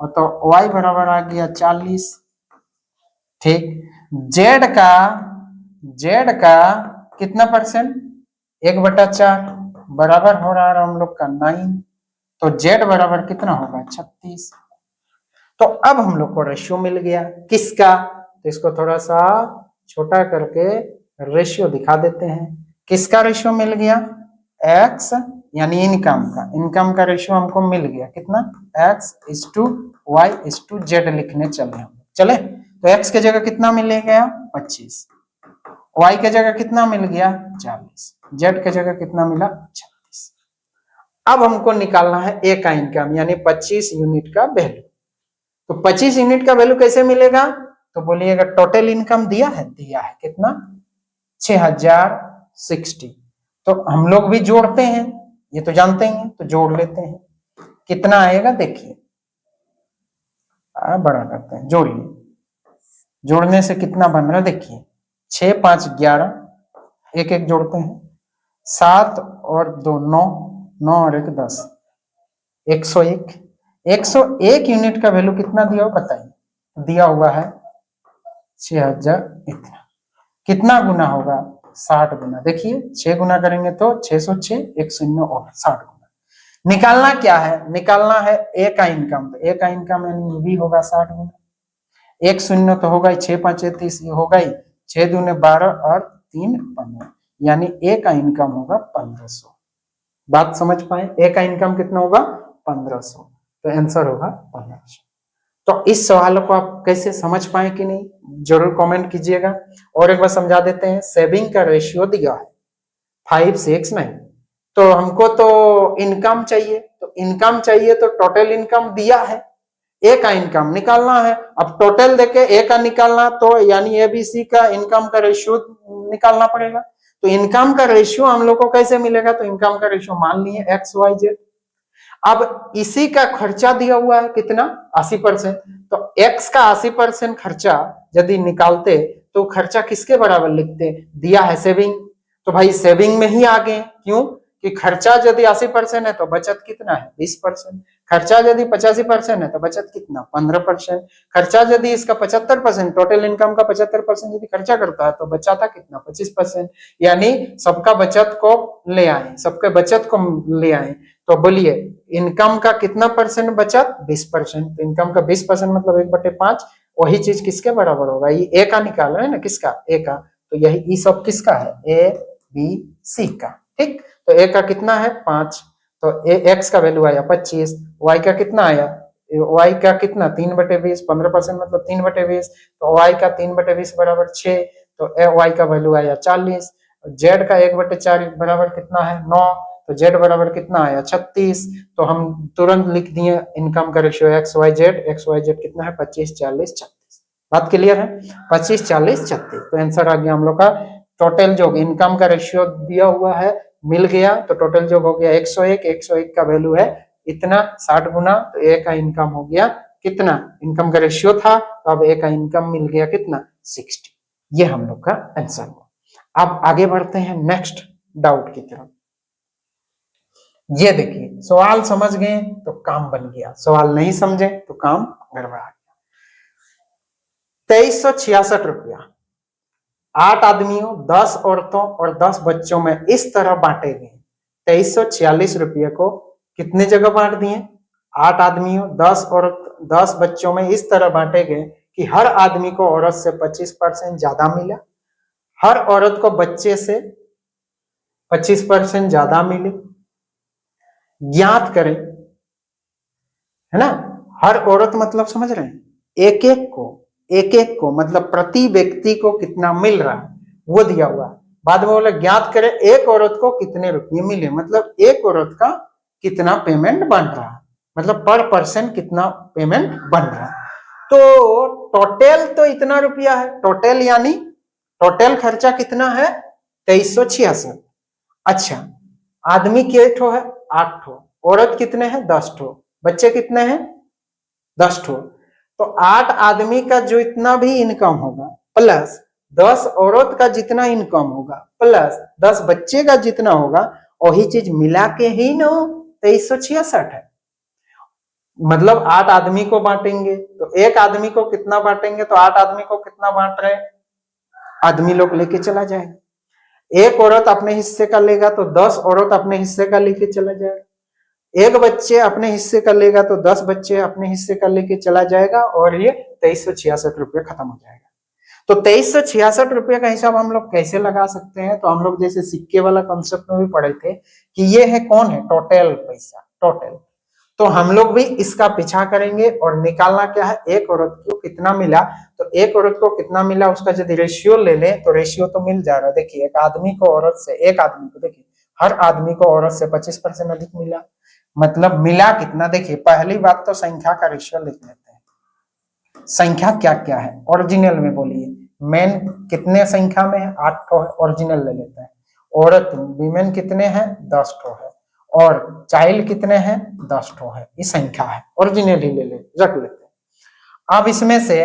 और तो y बराबर आ गया 40। ठीक। z का कितना परसेंट? 1/4 बराबर हो रहा है हम लोग का 9, तो z बराबर कितना होगा? 36। तो अब हम लोग को रेशियो मिल गया किसका? तो इसको थोड़ा सा छोटा करके रेशियो दिखा देते हैं। किसका रेशियो मिल गया? x यानी इनकम का रेशियो हमको मिल गया कितना? x/y/z लिखने चले। तो x के जगह कितना मिल गया? 25, y के जगह कितना मिल गया? 40, z के जगह कितना मिला? 36। अब हमको निकालना है ए का इनकम, यानी 25 यूनिट का वैल्यू। तो 25 यूनिट का वैल्यू कैसे मिलेगा? तो बोलिएगा टोटल इनकम दिया है कितना? 6060। तो हम लोग भी जोड़ते हैं, ये तो जानते हैं, तो जोड़ लेते हैं। कितना आएगा देखिए, बड़ा करते हैं, जोड़िए। जोड़ने से कितना बन रहा है देखिए, 6 5 11, एक एक जोड़ते हैं, 7 और 2 9, 9 और 1 10, 101। 101 यूनिट का वैल्यू कितना दिया हो बताइए? दिया हुआ है 6000। इतना कितना गुना होगा? 60 गुना। देखिए 6 गुना करेंगे तो 606, 1 और 60 गुना। निकालना क्या है? निकालना है ए का इनकम। तो ए का इनकम यानी भी होगा 60 गुना। 1 शून्य तो होगा ही, 6 5 30 ये होगा ही, 6 दूने 12 और 3 15, यानी ए का इनकम होगा 1500। बात समझ पाए? ए का इनकम कितना होगा? 1500। तो आंसर होगा 1500। तो इस सवाल को आप कैसे समझ पाए कि नहीं, जरूर कमेंट कीजिएगा। और एक बार समझा देते हैं। सेविंग का रेशियो दिया है 569, तो हमको तो इनकम चाहिए, तो इनकम चाहिए तो टोटल इनकम दिया है, ए का इनकम निकालना है। अब टोटल देके ए का निकालना, तो यानी एबीसी का इनकम का रेशियो निकालना पड़ेगा। तो इनकम का रेशियो हम लोग को कैसे मिलेगा? तो इनकम का रेशियो मान लिए XYZ। अब इसी का खर्चा दिया हुआ है कितना? 80%। तो x का 80% खर्चा यदि निकालते तो खर्चा किसके बराबर लिखते? दिया है सेविंग, तो भाई सेविंग में ही आ गए। क्यों? कि खर्चा यदि 80% है तो बचत कितना है? 20%। खर्चा यदि 85% है तो बचत कितना? 15%। खर्चा यदि इसका 75%, टोटल इनकम का 75% यदि खर्चा करता है तो बचाता कितना? 25%। यानी सबका बचत को ले आए, सबके बचत को ले आए। तो बोलिए इनकम का कितना परसेंट बचत? 20%। तो इनकम का 20% मतलब 1/5। वही चीज किसके बराबर होगा? ये ए का निकाल रहे हैं ना, किसका? ए का। तो यही ये सब किसका है? ए बी सी का। ठीक। तो ए का कितना है? 5। तो एक्स का वैल्यू आया 25। वाई का कितना आया? वाई का कितना? 3/20, 15% मतलब 3/20। तो वाई का 3/20 बराबर 6। तो वाई का वैल्यू आया 40। जेड का 1/4 बराबर कितना है? 9। तो जेड बराबर कितना आया? 36। तो हम तुरंत लिख दिए इनकम का रेशियो XYZ कितना है? 25 40 36। बात क्लियर है? 25 40 36। तो आंसर आ गया हम लोग का। टोटल जो इनकम का रेशियो दिया हुआ है मिल गया, तो टोटल जो हो गया 101। 101 का वैल्यू है इतना 60 गुना, तो ए का इनकम हो गया कितना? इनकम का रेशियो था, तो अब ए का इनकम मिल गया कितना? 60। ये हम लोग का आंसर हुआ। अब आगे बढ़ते हैं नेक्स्ट डाउट की तरफ। ये देखिए सवाल समझ गए तो काम बन गया, सवाल नहीं समझे तो काम गड़बड़ा गया। 2366 रुपया 8 आदमियों, 10 औरतों और 10 बच्चों में इस तरह बांटे गए 2346 रुपये को कितने जगह बांट दिए? 8 आदमियों, 10 औरत, 10 बच्चों में इस तरह बांटे गए कि हर आदमी को औरत से 25% ज्यादा मिला, हर औरत को बच्चे से 25% ज्यादा मिले। ज्ञात करें, है ना, हर औरत मतलब समझ रहे हैं, एक एक को मतलब प्रति व्यक्ति को कितना मिल रहा है वो दिया हुआ है। बाद में बोले ज्ञात करें एक औरत को कितने रुपये मिले, मतलब एक औरत का कितना पेमेंट बन रहा है, मतलब पर पर्सन कितना पेमेंट बन रहा है। तो टोटल तो इतना रुपया है, टोटल यानी टोटल खर्चा कितना है? 2366। अच्छा, आदमी के ठो है? 8 ठो, औरत कितने हैं? 10 ठो, बच्चे कितने हैं? 10 ठो। तो 8 आदमी का जो इतना भी इनकम होगा प्लस 10 औरत का जितना इनकम होगा प्लस 10 बच्चे का जितना होगा, वही चीज मिला के ही ना 2366 है। मतलब 8 आदमी को बांटेंगे तो एक आदमी को कितना बांटेंगे, तो 8 आदमी को कितना बांट रहे, आदमी लोग लेके चला जाएगा। एक औरत अपने हिस्से का लेगा तो 10 औरत अपने हिस्से का लेके चला जाएगा। एक बच्चे अपने हिस्से का लेगा तो 10 बच्चे अपने हिस्से का लेके चला जाएगा और ये 2366 रुपये खत्म हो जाएगा। तो 2366 रुपये का हिसाब हम लोग कैसे लगा सकते हैं? तो हम लोग जैसे सिक्के वाला कॉन्सेप्ट में भी पढ़े थे कि ये है कौन है, टोटल पैसा, टोटल। तो हम लोग भी इसका पीछा करेंगे और निकालना क्या है, एक औरत को कितना मिला, तो एक औरत को कितना मिला उसका यदि रेशियो ले ले तो रेशियो तो मिल जा रहा है। देखिए एक आदमी को औरत से, एक आदमी को देखिए हर आदमी को औरत से 25% अधिक मिला, मतलब मिला कितना? देखिए पहली बात तो संख्या का रेशियो लिख लेते हैं, संख्या क्या क्या है ओरिजिनल में बोलिए। मेन कितने संख्या में है? 8 ठो है, ओरिजिनल ले लेते हैं। औरत विमेन कितने हैं? 10 ठो है, और चाइल्ड कितने हैं? 10 ठो है। ये संख्या है, ओरिजिनल ही ले ले, रख लेते हैं। अब इसमें से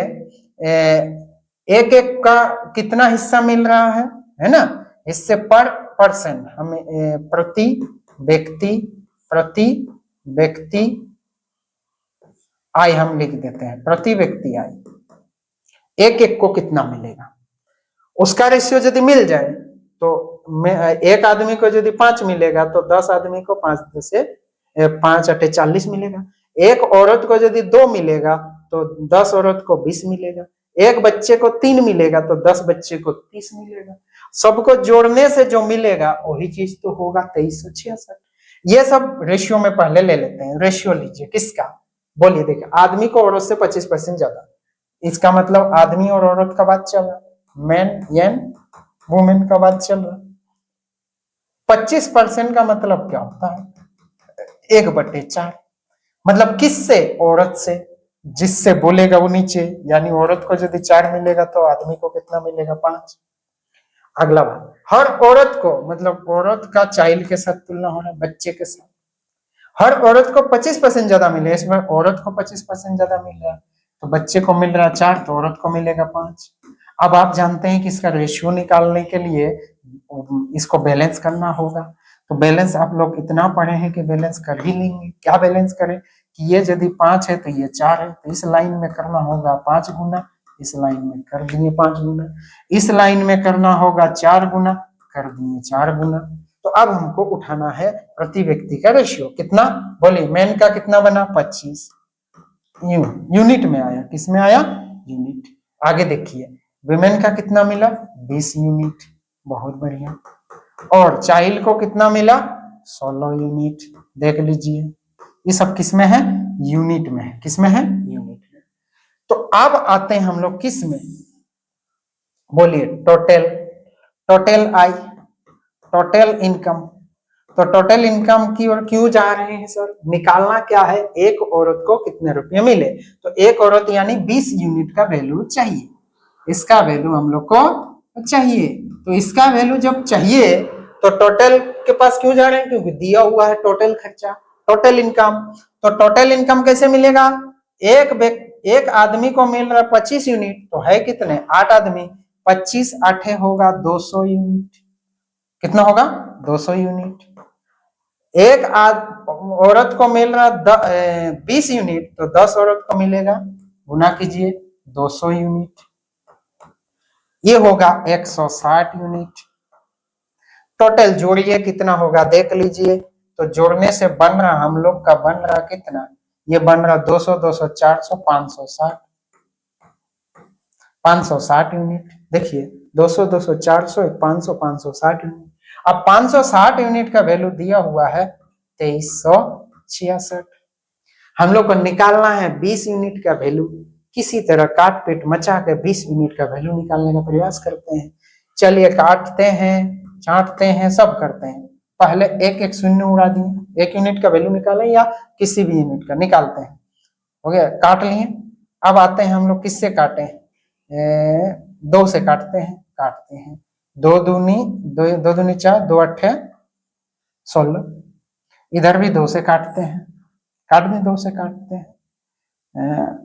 एक एक का कितना हिस्सा मिल रहा है ना, इससे पर पर्सन हमें प्रति व्यक्ति आय हम लिख देते हैं, प्रति व्यक्ति आय एक एक को कितना मिलेगा उसका रेशियो यदि मिल जाए तो एक आदमी को यदि 5 मिलेगा तो 10 आदमी को 5 से 5 अटे 40 मिलेगा। एक औरत को यदि 2 मिलेगा तो 10 औरत को 20 मिलेगा। एक बच्चे को 3 मिलेगा तो 10 बच्चे को 30 मिलेगा। सबको जोड़ने से जो मिलेगा वही चीज तो होगा 2366। ये सब रेशियो में पहले ले लेते हैं। रेशियो लीजिए किसका, बोलिए। देखिए आदमी को औरत से 25% ज्यादा, इसका मतलब आदमी और औरत का बात चल रहा, मैन एंड वुमेन का बात चल रहा। 25% का मतलब क्या होता है? 1/4, मतलब किससे? औरत से। जिससे बोलेगा वो नीचे, यानी औरत को यदि 4 मिलेगा तो आदमी को कितना मिलेगा? 5। अगला बात, हर औरत को, मतलब औरत का चाइल्ड के साथ तुलना हो रहा है, बच्चे के साथ। हर औरत को 25% ज्यादा मिले, इसमें औरत को 25% ज्यादा मिल रहा है तो बच्चे को मिल रहा है 4 तो औरत को मिलेगा 5। अब आप जानते हैं कि इसका रेशियो निकालने के लिए इसको बैलेंस करना होगा। तो बैलेंस आप लोग इतना पढ़े हैं कि बैलेंस कर ही लेंगे। क्या बैलेंस करें कि ये यदि 5 है तो ये 4 है, तो इस लाइन में करना होगा 5 गुना, इस लाइन में कर दिए 5 गुना, इस लाइन में करना होगा 4 गुना, कर दिए 4 गुना। तो अब हमको उठाना है प्रति व्यक्ति का रेशियो। कितना? बोलिए। मैन का कितना बना? 25 यूनिट में आया। किस में आया? यूनिट। आगे देखिए विमेन का कितना मिला? 20 यूनिट। बहुत बढ़िया। और चाइल्ड को कितना मिला? 16 यूनिट। देख लीजिए ये सब किस में है? यूनिट में है। किस में है? यूनिट में। तो अब आते हैं हम लोग किस में, बोलिए। टोटल आय, टोटल इनकम। तो टोटल इनकम की ओर क्यों जा रहे हैं सर? निकालना क्या है? एक औरत को कितने रुपए मिले, तो एक औरत यानी 20 यूनिट का वैल्यू चाहिए। इसका वैल्यू हम लोग को चाहिए। तो इसका वैल्यू जब चाहिए तो टोटल के पास क्यों जा रहे हैं? क्योंकि दिया हुआ है टोटल खर्चा, टोटल इनकम। तो टोटल इनकम कैसे मिलेगा? एक आदमी को मिल रहा 25 यूनिट, तो है कितने? 8 आदमी। 25 8 होगा 200 यूनिट। कितना होगा? 200 यूनिट। एक औरत को मिल रहा 20 यूनिट, तो 10 औरत को मिलेगा, गुना कीजिए 200 यूनिट, ये होगा 160 यूनिट। टोटल जोड़िए कितना होगा देख लीजिए। तो जोड़ने से बन रहा हम लोग का बन रहा कितना, ये बन रहा 200 200 400 560 560 यूनिट। देखिए 200 200 400 500 560 यूनिट। अब 560 यूनिट का वैल्यू दिया हुआ है 2366। हम लोग को निकालना है 20 यूनिट का वैल्यू। किसी तरह काट पीट मचा के 20 यूनिट का वैल्यू निकालने का प्रयास करते हैं। चलिए काटते हैं, छांटते हैं, सब करते हैं। पहले एक एक शून्य उड़ा दिए, 1 यूनिट का वैल्यू निकालें या किसी भी यूनिट का निकालते हैं। हो गया, काट लिए। अब आते हैं हम लोग किससे काटे, 2 से काटते हैं। 2 दूनी 4, 2 अट्ठे 16। इधर भी 2 से काटते हैं, काट दें, 2 से काटते हैं।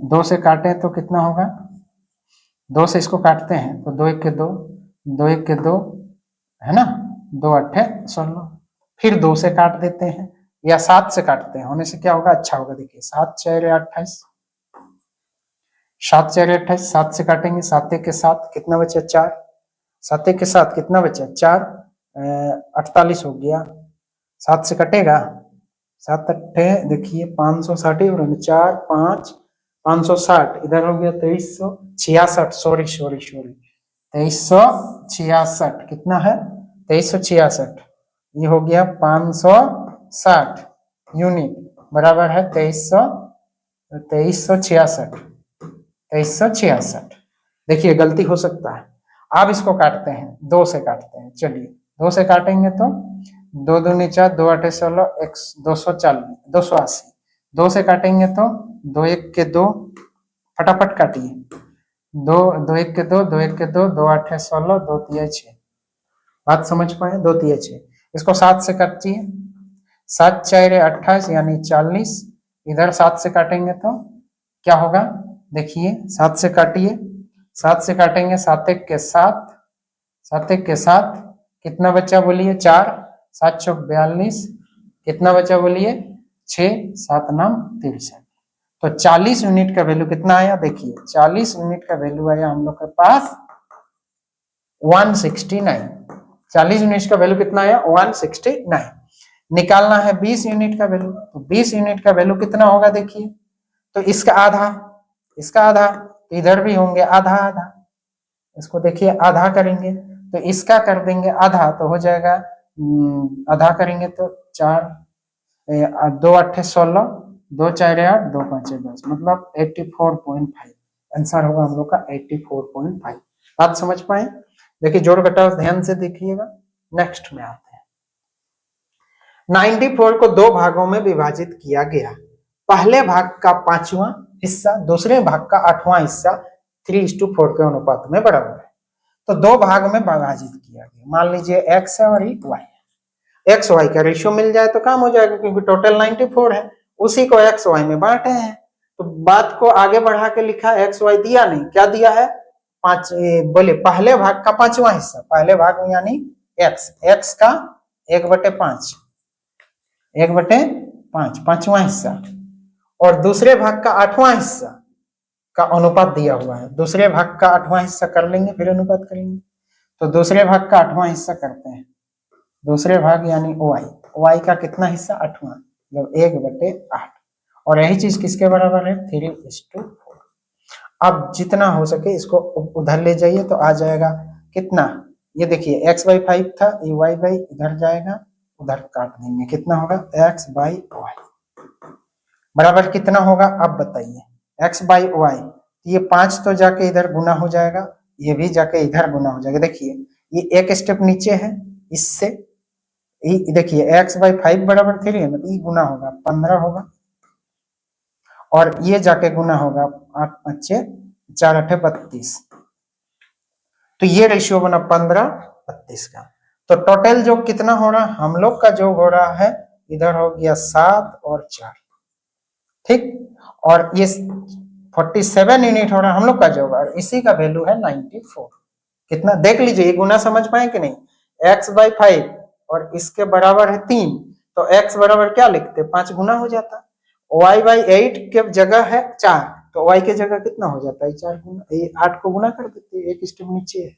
2 से काटे तो कितना होगा, 2 से इसको काटते हैं तो 2 1 के 2, 2 1 के 2 है ना, 2 अट्ठे 16। फिर 2 से काट देते हैं या 7 से काटते हैं, होने से क्या होगा, अच्छा होगा। देखिए 7 4 28, 7 4 28, 7 से काटेंगे, 7 1 के 7 कितना बचा 4, 7 1 के 7 कितना बचा 4, 48 हो गया। 7 से कटेगा, 7 अट्ठे देखिए 560 और 4 5 560, इधर हो गया 2366। सॉरी 2366 कितना है 2366, ये हो गया 560 यूनिट बराबर है 2366। देखिए गलती हो सकता है। आप इसको काटते हैं, 2 से काटते हैं। चलिए 2 से काटेंगे तो 2 दूनी 4, 2 8 16, 240 280। 2 से काटेंगे तो 2 1 के 2, फटाफट काटिए। 2 2 1 के 2, 2 1 के 2, 2 8 16, 2 3 6। बात समझ पाए, 2 3 6। इसको 7 से काटिए, 7 4 28 यानी 40। इधर 7 से काटेंगे तो क्या होगा, देखिए 7 से काटिए, 7 से काटेंगे 7 1 के 7, 7 1 के 7 कितना बच्चा बोलिए 4, 7 चौक 42, कितना बचा बोलिए 6, 7 नाम 63। तो 40 यूनिट का वैल्यू कितना आया, देखिए 40 यूनिट का वैल्यू आया हम लोग के पास 169। 40 यूनिट का वैल्यू कितना आया 169। निकालना है 20 यूनिट का वैल्यू, तो 20 यूनिट का वैल्यू कितना होगा देखिए, तो इसका आधा, तो इधर भी होंगे आधा आधा। इसको देखिए आधा करेंगे तो इसका कर देंगे आधा, तो हो जाएगा आधा करेंगे तो 4 2 8 16, 2 4 8, 2 5 10, मतलब 84.5 आंसर होगा हम लोग का 84.5। बात समझ पाए। देखिए जोड़ घटाव ध्यान से देखिएगा। नेक्स्ट में आते हैं। 94 को 2 भागों में विभाजित किया गया। पहले भाग का 5वां हिस्सा दूसरे भाग का 8वां हिस्सा 3:4 के अनुपात में बराबर है। तो 2 भाग में विभाजित किया गया। मान लीजिए x है और y है। x y का रेशियो मिल जाए तो काम हो जाएगा, क्योंकि टोटल 94 है, उसी को x y में बांटे हैं। तो बात को आगे बढ़ा के लिखा, x y दिया नहीं, क्या दिया है 5, बोले पहले भाग का 5वां हिस्सा, पहले भाग में यानी x का 1/5, 1/5 5वां हिस्सा, और दूसरे भाग का 8वां हिस्सा का अनुपात दिया हुआ है। दूसरे भाग का 8वां हिस्सा कर लेंगे फिर अनुपात करेंगे। तो दूसरे भाग का 8वां हिस्सा करते हैं। दूसरे भाग यानी y का कितना हिस्सा 8वां, मतलब 1/8, और यही चीज किसके बराबर है 3:4। अब जितना हो सके इसको उधर ले जाइए तो आ जाएगा कितना, ये देखिए x बाई 5 था, ये y बाई इधर जाएगा, उधर काट देंगे, कितना होगा x बाई y बराबर कितना होगा। अब बताइए x बाई वाई, ये 5 तो जाके इधर गुना हो जाएगा, ये भी जाके इधर गुना हो जाएगा। देखिए ये एक स्टेप नीचे है इससे, देखिए x बाई 5 बराबर 3 है, मतलब ये गुना होगा 15 होगा, और ये जाके गुना होगा 8 5 4 8 32। तो ये रेशियो बना 15 32 का। तो टोटल जो कितना हो रहा हम लोग का जो हो रहा है, इधर हो गया 7 और 4, ठीक, और ये 47 यूनिट हो रहा है हम लोग का जो, और इसी का वैल्यू है 94। कितना देख लीजिए, ये गुना समझ पाए कि नहीं, x बाई 5 और इसके बराबर है 3, तो x बराबर क्या लिखते 5 गुना हो जाता, y बाई 8 के जगह है 4, तो y के जगह कितना हो जाता है 4 गुना, 8 को गुना कर देते, एक स्टेप नीचे है।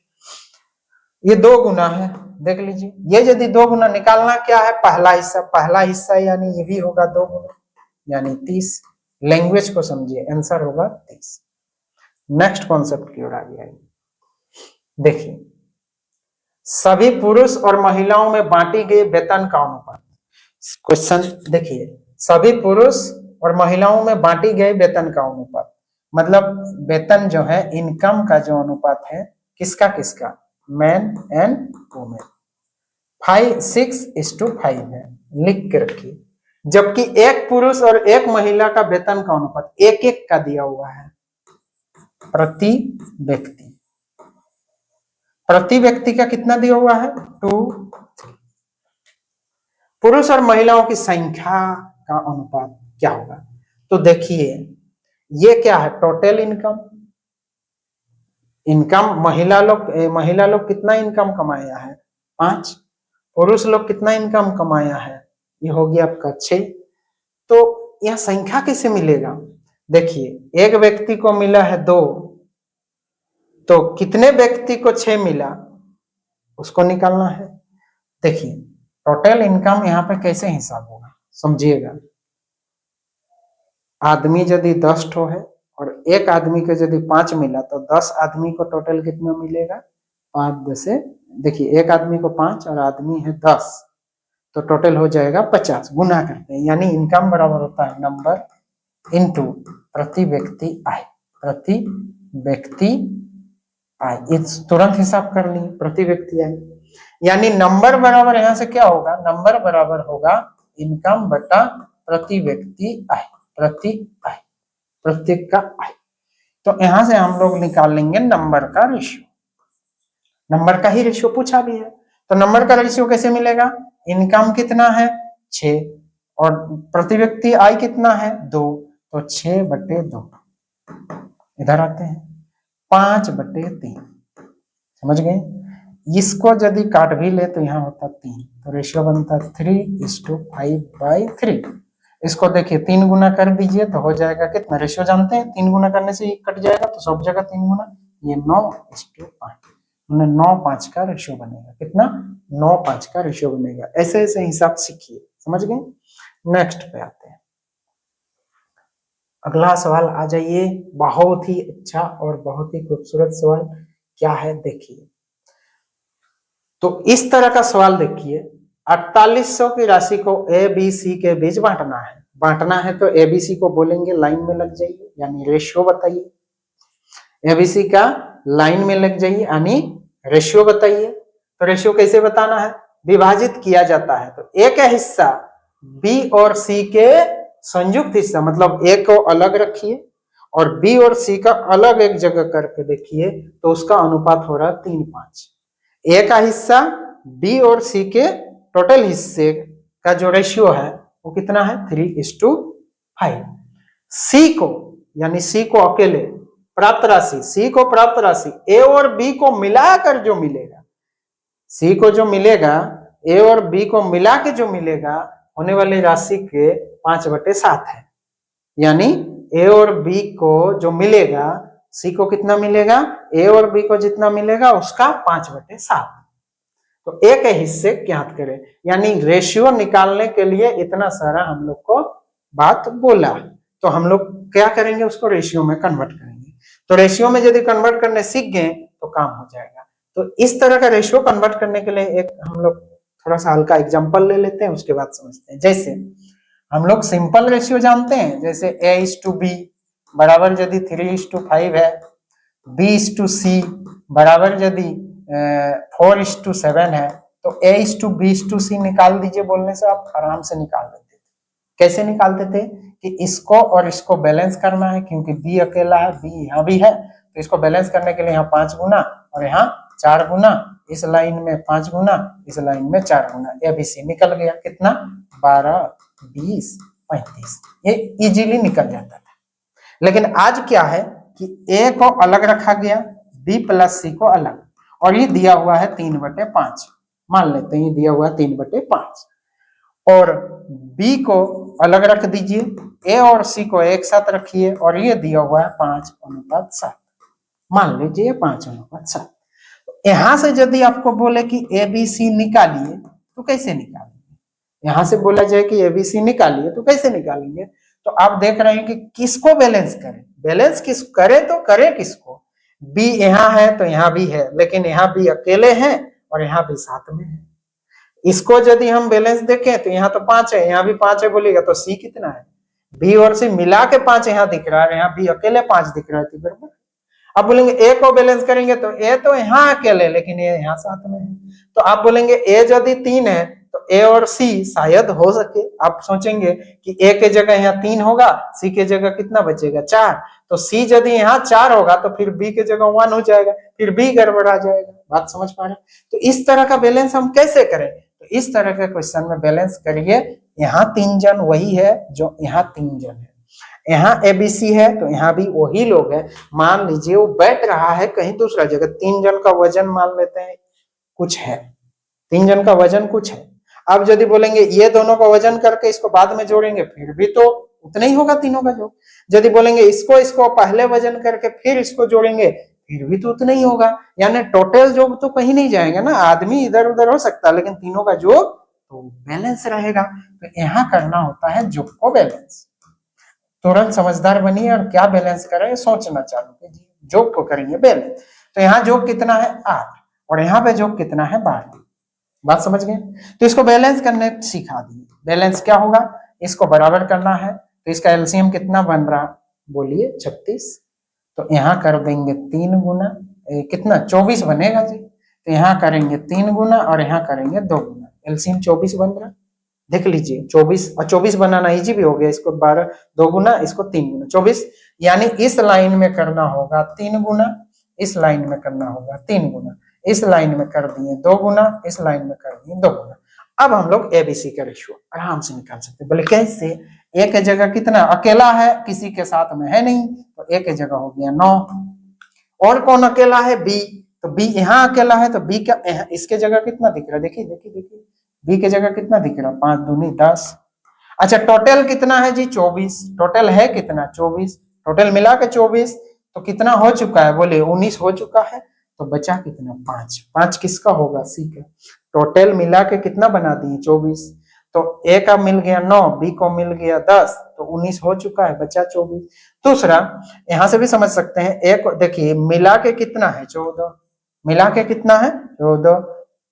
ये 2 गुना है, देख लीजिए। ये यदि 2 गुना निकालना क्या है, पहला हिस्सा यानी ये भी होगा 2 गुना यानी 30। लैंग्वेज को समझिए, आंसर होगा 30। नेक्स्ट कॉन्सेप्ट की ओर आगे आइए। देखिए, सभी पुरुष और महिलाओं में बांटी गई वेतन का अनुपात। क्वेश्चन देखिए, सभी पुरुष और महिलाओं में बांटी गई वेतन का अनुपात, मतलब वेतन जो है, इनकम का जो अनुपात है, किसका किसका, मैन एंड वुमेन। 6:5 है, लिख के रखिए। जबकि एक पुरुष और एक महिला का वेतन का अनुपात 1:1 का दिया हुआ है प्रति व्यक्ति। प्रति व्यक्ति का कितना दिया हुआ है, 2। पुरुष और महिलाओं की संख्या का अनुपात क्या होगा, तो देखिए ये क्या है, टोटल इनकम। महिला लोग कितना इनकम कमाया है, 5। पुरुष लोग कितना इनकम कमाया है, ये हो गया आपका 6। तो यह संख्या कैसे मिलेगा, देखिए एक व्यक्ति को मिला है 2, तो कितने व्यक्ति को 6 मिला उसको निकालना है। देखिए टोटल इनकम यहाँ पे कैसे हिसाब होगा, समझिएगा। आदमी यदि 10 ठो है और एक आदमी को यदि 5 मिला, तो 10 आदमी को टोटल कितना मिलेगा, 5 10, देखिए एक आदमी को 5 और आदमी है 10, तो टोटल हो जाएगा 50। गुना करते हैं, यानी इनकम बराबर होता है नंबर इनटू प्रति व्यक्ति आय। प्रति व्यक्ति आय, ये तुरंत हिसाब कर लिए, प्रति व्यक्ति आय, यानी नंबर बराबर यहाँ से क्या होगा, नंबर बराबर होगा इनकम बटा प्रति व्यक्ति आय। प्रति आय, प्रत्येक का आय। तो यहां से हम लोग निकाल लेंगे नंबर का रेशियो। नंबर का ही रेशियो पूछा भी है, तो नंबर का रेशियो कैसे मिलेगा, इनकम कितना है 6 और प्रति व्यक्ति आय कितना है 2, तो 6/2। इधर आते हैं 5/3, समझ गए। इसको यदि काट भी ले तो यहाँ होता 3, तो रेशियो बनता 3:5/3। इसको देखिए 3 गुना कर दीजिए तो हो जाएगा कितना, रेशियो जानते हैं 3 गुना करने से कट जाएगा, तो सब जगह 3 गुना, ये 9:5, 9:5 का रेशियो बनेगा। कितना, 9:5 का रेशियो बनेगा। ऐसे ऐसे हिसाब सीखिए, समझ गए। नेक्स्ट पे आते हैं, अगला सवाल आ जाइए। बहुत ही अच्छा और बहुत ही खूबसूरत सवाल क्या है, देखिए। तो इस तरह का सवाल देखिए, 4800 की राशि को ए बी सी के बीच बांटना है। बांटना है तो एबीसी को बोलेंगे लाइन में लग जाइए, यानी रेशियो बताइए। एबीसी का लाइन में लग जाइए, यानी रेशियो बताइए। तो रेशियो कैसे बताना है, विभाजित किया जाता है, तो ए का हिस्सा बी और सी के संयुक्त हिस्सा, मतलब ए को अलग रखिए और बी और सी का अलग एक जगह करके देखिए, तो उसका अनुपात हो रहा है 3:5। ए का हिस्सा बी और सी के टोटल हिस्से का जो रेशियो है वो कितना है, 3:5। सी को, यानी सी को अकेले प्राप्त राशि, सी को प्राप्त राशि ए और बी को मिलाकर जो मिलेगा, सी को जो मिलेगा ए और बी को मिला के जो मिलेगा, होने वाली राशि के 5/7 है। यानी ए और बी को जो मिलेगा, सी को कितना मिलेगा, ए और बी को जितना मिलेगा उसका 5/7। तो ए के हिस्से ज्ञात करें, यानी रेशियो निकालने के लिए इतना सारा हम लोग को बात बोला, तो हम लोग क्या करेंगे, उसको रेशियो में कन्वर्ट करेंगे। तो रेशियो में यदि कन्वर्ट करने सीख गए तो काम हो जाएगा। तो इस तरह का रेशियो कन्वर्ट करने के लिए एक हम लोग थोड़ा सा हल्का एग्जांपल ले लेते हैं, उसके बाद समझते हैं। जैसे हम लोग सिंपल रेशियो जानते हैं, जैसे A/B बराबर यदि 3:5 है, B/C बराबर यदि 4:7 है, तो A/B/C निकाल दीजिए, बोलने से आप आराम से निकाल देते थे। कैसे निकालते थे कि इसको और इसको बैलेंस करना है, क्योंकि B अकेला है, B यहाँ भी है, तो इसको बैलेंस करने के लिए यहाँ 5 गुना और यहाँ 4 गुना, इस लाइन में 5 गुना, इस लाइन में 4 गुना, ABC निकल गया। कितना, 12, 20, 35, ये इजीली निकल जाता था। लेकिन आज क्या है कि A को अलग रखा गया, B + C को अलग, और ये दिया हुआ है 3/5, मान लेते हैं ये दिया हुआ है 3/5, और B को अलग रख दीजिए, A और C को एक साथ रखिए, और ये दिया हुआ है 5:7, मान लीजिए 5:7। यहां से यदि आपको बोले कि एबीसी निकालिए तो कैसे निकालेंगे? यहां से बोला जाए कि एबीसी निकालिए तो कैसे निकालेंगे? तो आप देख रहे हैं कि किसको बैलेंस करें, बैलेंस किस करे तो करे किसको? बी यहाँ है तो यहाँ भी है, लेकिन यहाँ भी अकेले हैं और यहाँ भी साथ में है। इसको यदि हम बैलेंस देखें तो यहाँ तो 5 है, यहाँ भी 5 है बोलिएगा तो सी कितना है? बी और सी मिला के 5 यहाँ दिख रहा है, यहाँ बी अकेले 5 दिख रहा है, तो बराबर। अब बोलेंगे ए को बैलेंस करेंगे तो ए तो यहाँ अकेले, लेकिन ए यहाँ साथ में है। तो आप बोलेंगे ए यदि 3 है तो ए और सी शायद हो सके। आप सोचेंगे कि ए के जगह यहाँ 3 होगा, सी के जगह कितना बचेगा? 4। तो सी यदि यहाँ 4 होगा तो फिर बी के जगह 1 हो जाएगा, फिर बी गड़बड़ा जाएगा। बात समझ पा रहे हैं? तो इस तरह का बैलेंस हम कैसे करें? तो इस तरह के क्वेश्चन में बैलेंस करिए। यहाँ 3 जन वही है जो यहाँ 3 जन है, यहाँ एबीसी है तो यहाँ भी वही लोग है। मान लीजिए वो बैठ रहा है कहीं दूसरा जगह, 3 जन का वजन मान लेते हैं कुछ है, 3 जन का वजन कुछ है। अब यदि बोलेंगे ये दोनों का वजन करके इसको बाद में जोड़ेंगे फिर भी तो उतना ही होगा तीनों का जोड़। यदि बोलेंगे इसको पहले वजन करके फिर इसको जोड़ेंगे फिर भी तो उतना ही होगा, यानी टोटल जोड़ तो कहीं नहीं जाएगा ना, आदमी इधर उधर हो सकता है लेकिन तीनों का जोड़ तो बैलेंस रहेगा। तो यहाँ करना होता है जोड़ को बैलेंस। तुरंत समझदार बनिए और क्या बैलेंस करें सोचना चालू कीजिए। जोग को करेंगे बैलेंस, तो यहाँ जोग कितना है? 8 और यहाँ पे जोग कितना है? 12। बात समझ गए? तो इसको बैलेंस करने सिखा दिए। बैलेंस क्या होगा? इसको बराबर करना है तो इसका एलसीएम कितना बन रहा? बोलिए 36। तो यहाँ कर देंगे 3 गुना, कितना? 24 बनेगा जी। तो यहाँ करेंगे 3 गुना और यहाँ करेंगे 2 गुना, एलसीएम 24 बन रहा। देख लीजिए 24 और 24 बनाना इजी भी हो गया। इसको 12 2 गुना, इसको 3 गुना 24, यानी इस लाइन में करना होगा 3 गुना, इस लाइन में करना होगा 3 गुना, इस लाइन में कर दिए 2 गुना, इस लाइन में कर दिए 2 गुना। अब हम लोग एबीसी का रेशियो आराम से निकाल सकते हैं। बोले कैसे? ए के जगह कितना? अकेला है, किसी के साथ में है नहीं, तो ए के जगह हो गया 9। और कौन अकेला है? बी। तो बी यहाँ अकेला है तो बी का इसके जगह कितना दिख रहा है? देखिए देखिए देखिए, बी के जगह कितना दिख रहा है? 5 दूनी 10। अच्छा टोटल कितना है जी? 24। टोटल है कितना? 24। टोटल मिला के 24, तो कितना हो चुका है? बोले 19 हो चुका है। तो बचा कितना? 5। 5 किसका होगा? सी का। टोटल मिला के कितना बना दिए? 24। तो ए का मिल गया 9, बी को मिल गया 10, तो 19 हो चुका है, बचा 24। दूसरा यहां से भी समझ सकते हैं, ए को देखिए मिला के कितना है? 14। मिला के कितना है? 14।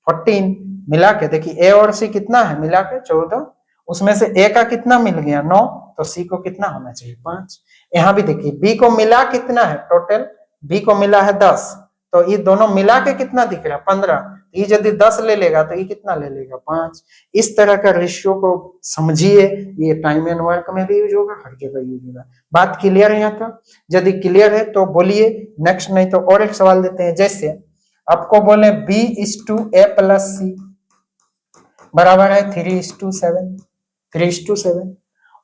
14 मिला के देखिए ए और सी कितना है? मिला के 14। उसमें से ए का कितना मिल गया? 9, तो सी को कितना होना चाहिए? 5। यहाँ भी देखिए बी को मिला कितना है? टोटल बी को मिला है 10, तो ये दोनों मिला के कितना दिख रहा है? 15। ये यदि 10 ले लेगा तो ये कितना ले लेगा? 5। इस तरह का रेशियो को समझिए, ये टाइम एंड वर्क में भी यूज होगा, हर जगह यूज होगा। बात क्लियर है यहाँ तक? यदि क्लियर है तो बोलिए नेक्स्ट, नहीं तो और एक सवाल देते हैं। जैसे आपको बोले B/A+C बराबर है 3:7, 3:7।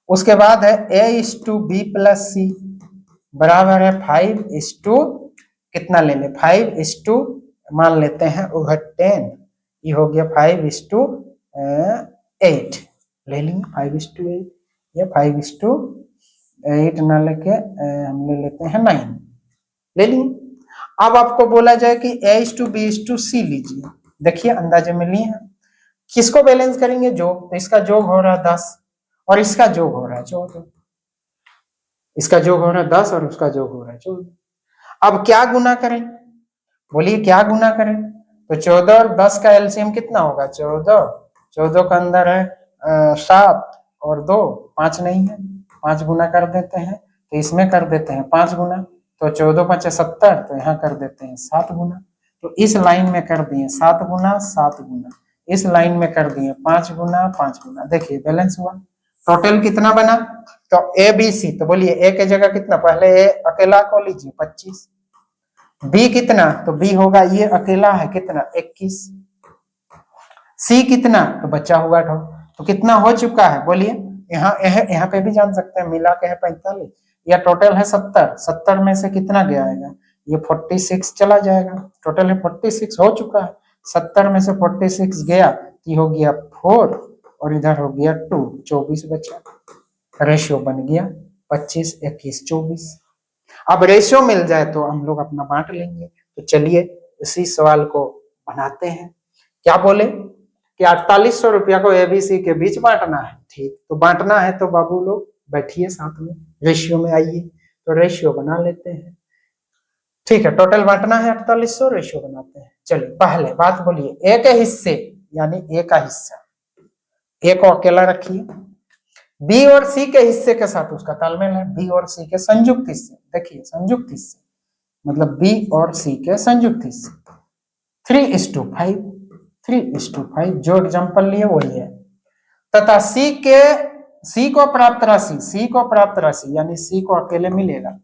उसके बाद है A/B+C बराबर है 5 कितना ले ले? 5 मान लेते हैं ओवर 10, ये हो गया 5:8 ले लेंगे। 5:8 या 5:8 ना लेके हम ले लेते हैं 9 ले लेंगे। अब आपको बोला जाए कि A/B/C लीजिए, देखिए अंदाजे में लिए हैं। किसको बैलेंस करेंगे? जोग। तो इसका जोग हो रहा है 10 और इसका जोग हो रहा है 14। इसका जोग हो रहा है 10 और उसका जोग हो रहा है 14। अब क्या गुना करें? बोलिए क्या गुना करें? तो 14 और 10 का एलसीएम कितना होगा? 14। 14 का अंदर है 7 और 2, 5 नहीं है, 5 गुना कर देते हैं। तो इसमें कर देते हैं 5 गुना, तो 14 5 70, तो यहाँ कर देते हैं 7 गुना। तो इस लाइन में कर दिए 7 गुना 7 गुना, इस लाइन में कर दिए 5 गुना 5 गुना। देखिए बैलेंस हुआ। टोटल कितना बना? तो ए बी सी, तो बोलिए ए के जगह कितना? पहले ए अकेला को लीजिए 25। बी कितना? तो बी होगा ये अकेला है कितना? 21। सी कितना? तो बचा हुआ तो कितना हो चुका है? बोलिए यहाँ पे भी जान सकते हैं, मिला के है 45 या टोटल है 70। 70 में से कितना गया है? ये 46 चला जाएगा। टोटल है 46 हो चुका है, 70 में से 46 गया, ये हो गया 4 और इधर हो गया 2, 24 बचा। रेशियो बन गया 25 21 24। अब रेशियो मिल जाए तो हम लोग अपना बांट लेंगे। तो चलिए इसी सवाल को बनाते हैं। क्या बोले कि 4800 रुपया को एबीसी के बीच बांटना है। ठीक, तो बांटना है तो बाबू लोग बैठिए साथ में, रेशियो में आइए, तो रेशियो बना लेते हैं। ठीक है, टोटल बांटना है 4800, रेशियो बनाते हैं। चलिए पहले बात बोलिए, ए के हिस्से यानी ए का हिस्सा, ए को अकेला रखिए, बी और सी के हिस्से के साथ उसका तालमेल है, बी और सी के संयुक्त हिस्से, देखिए संयुक्त हिस्से मतलब बी और सी के संयुक्त हिस्से 3:5, 3:5 जो एग्जांपल लिए वही है, तथा सी को प्राप्त राशि यानी सी को अकेले मिलेगा,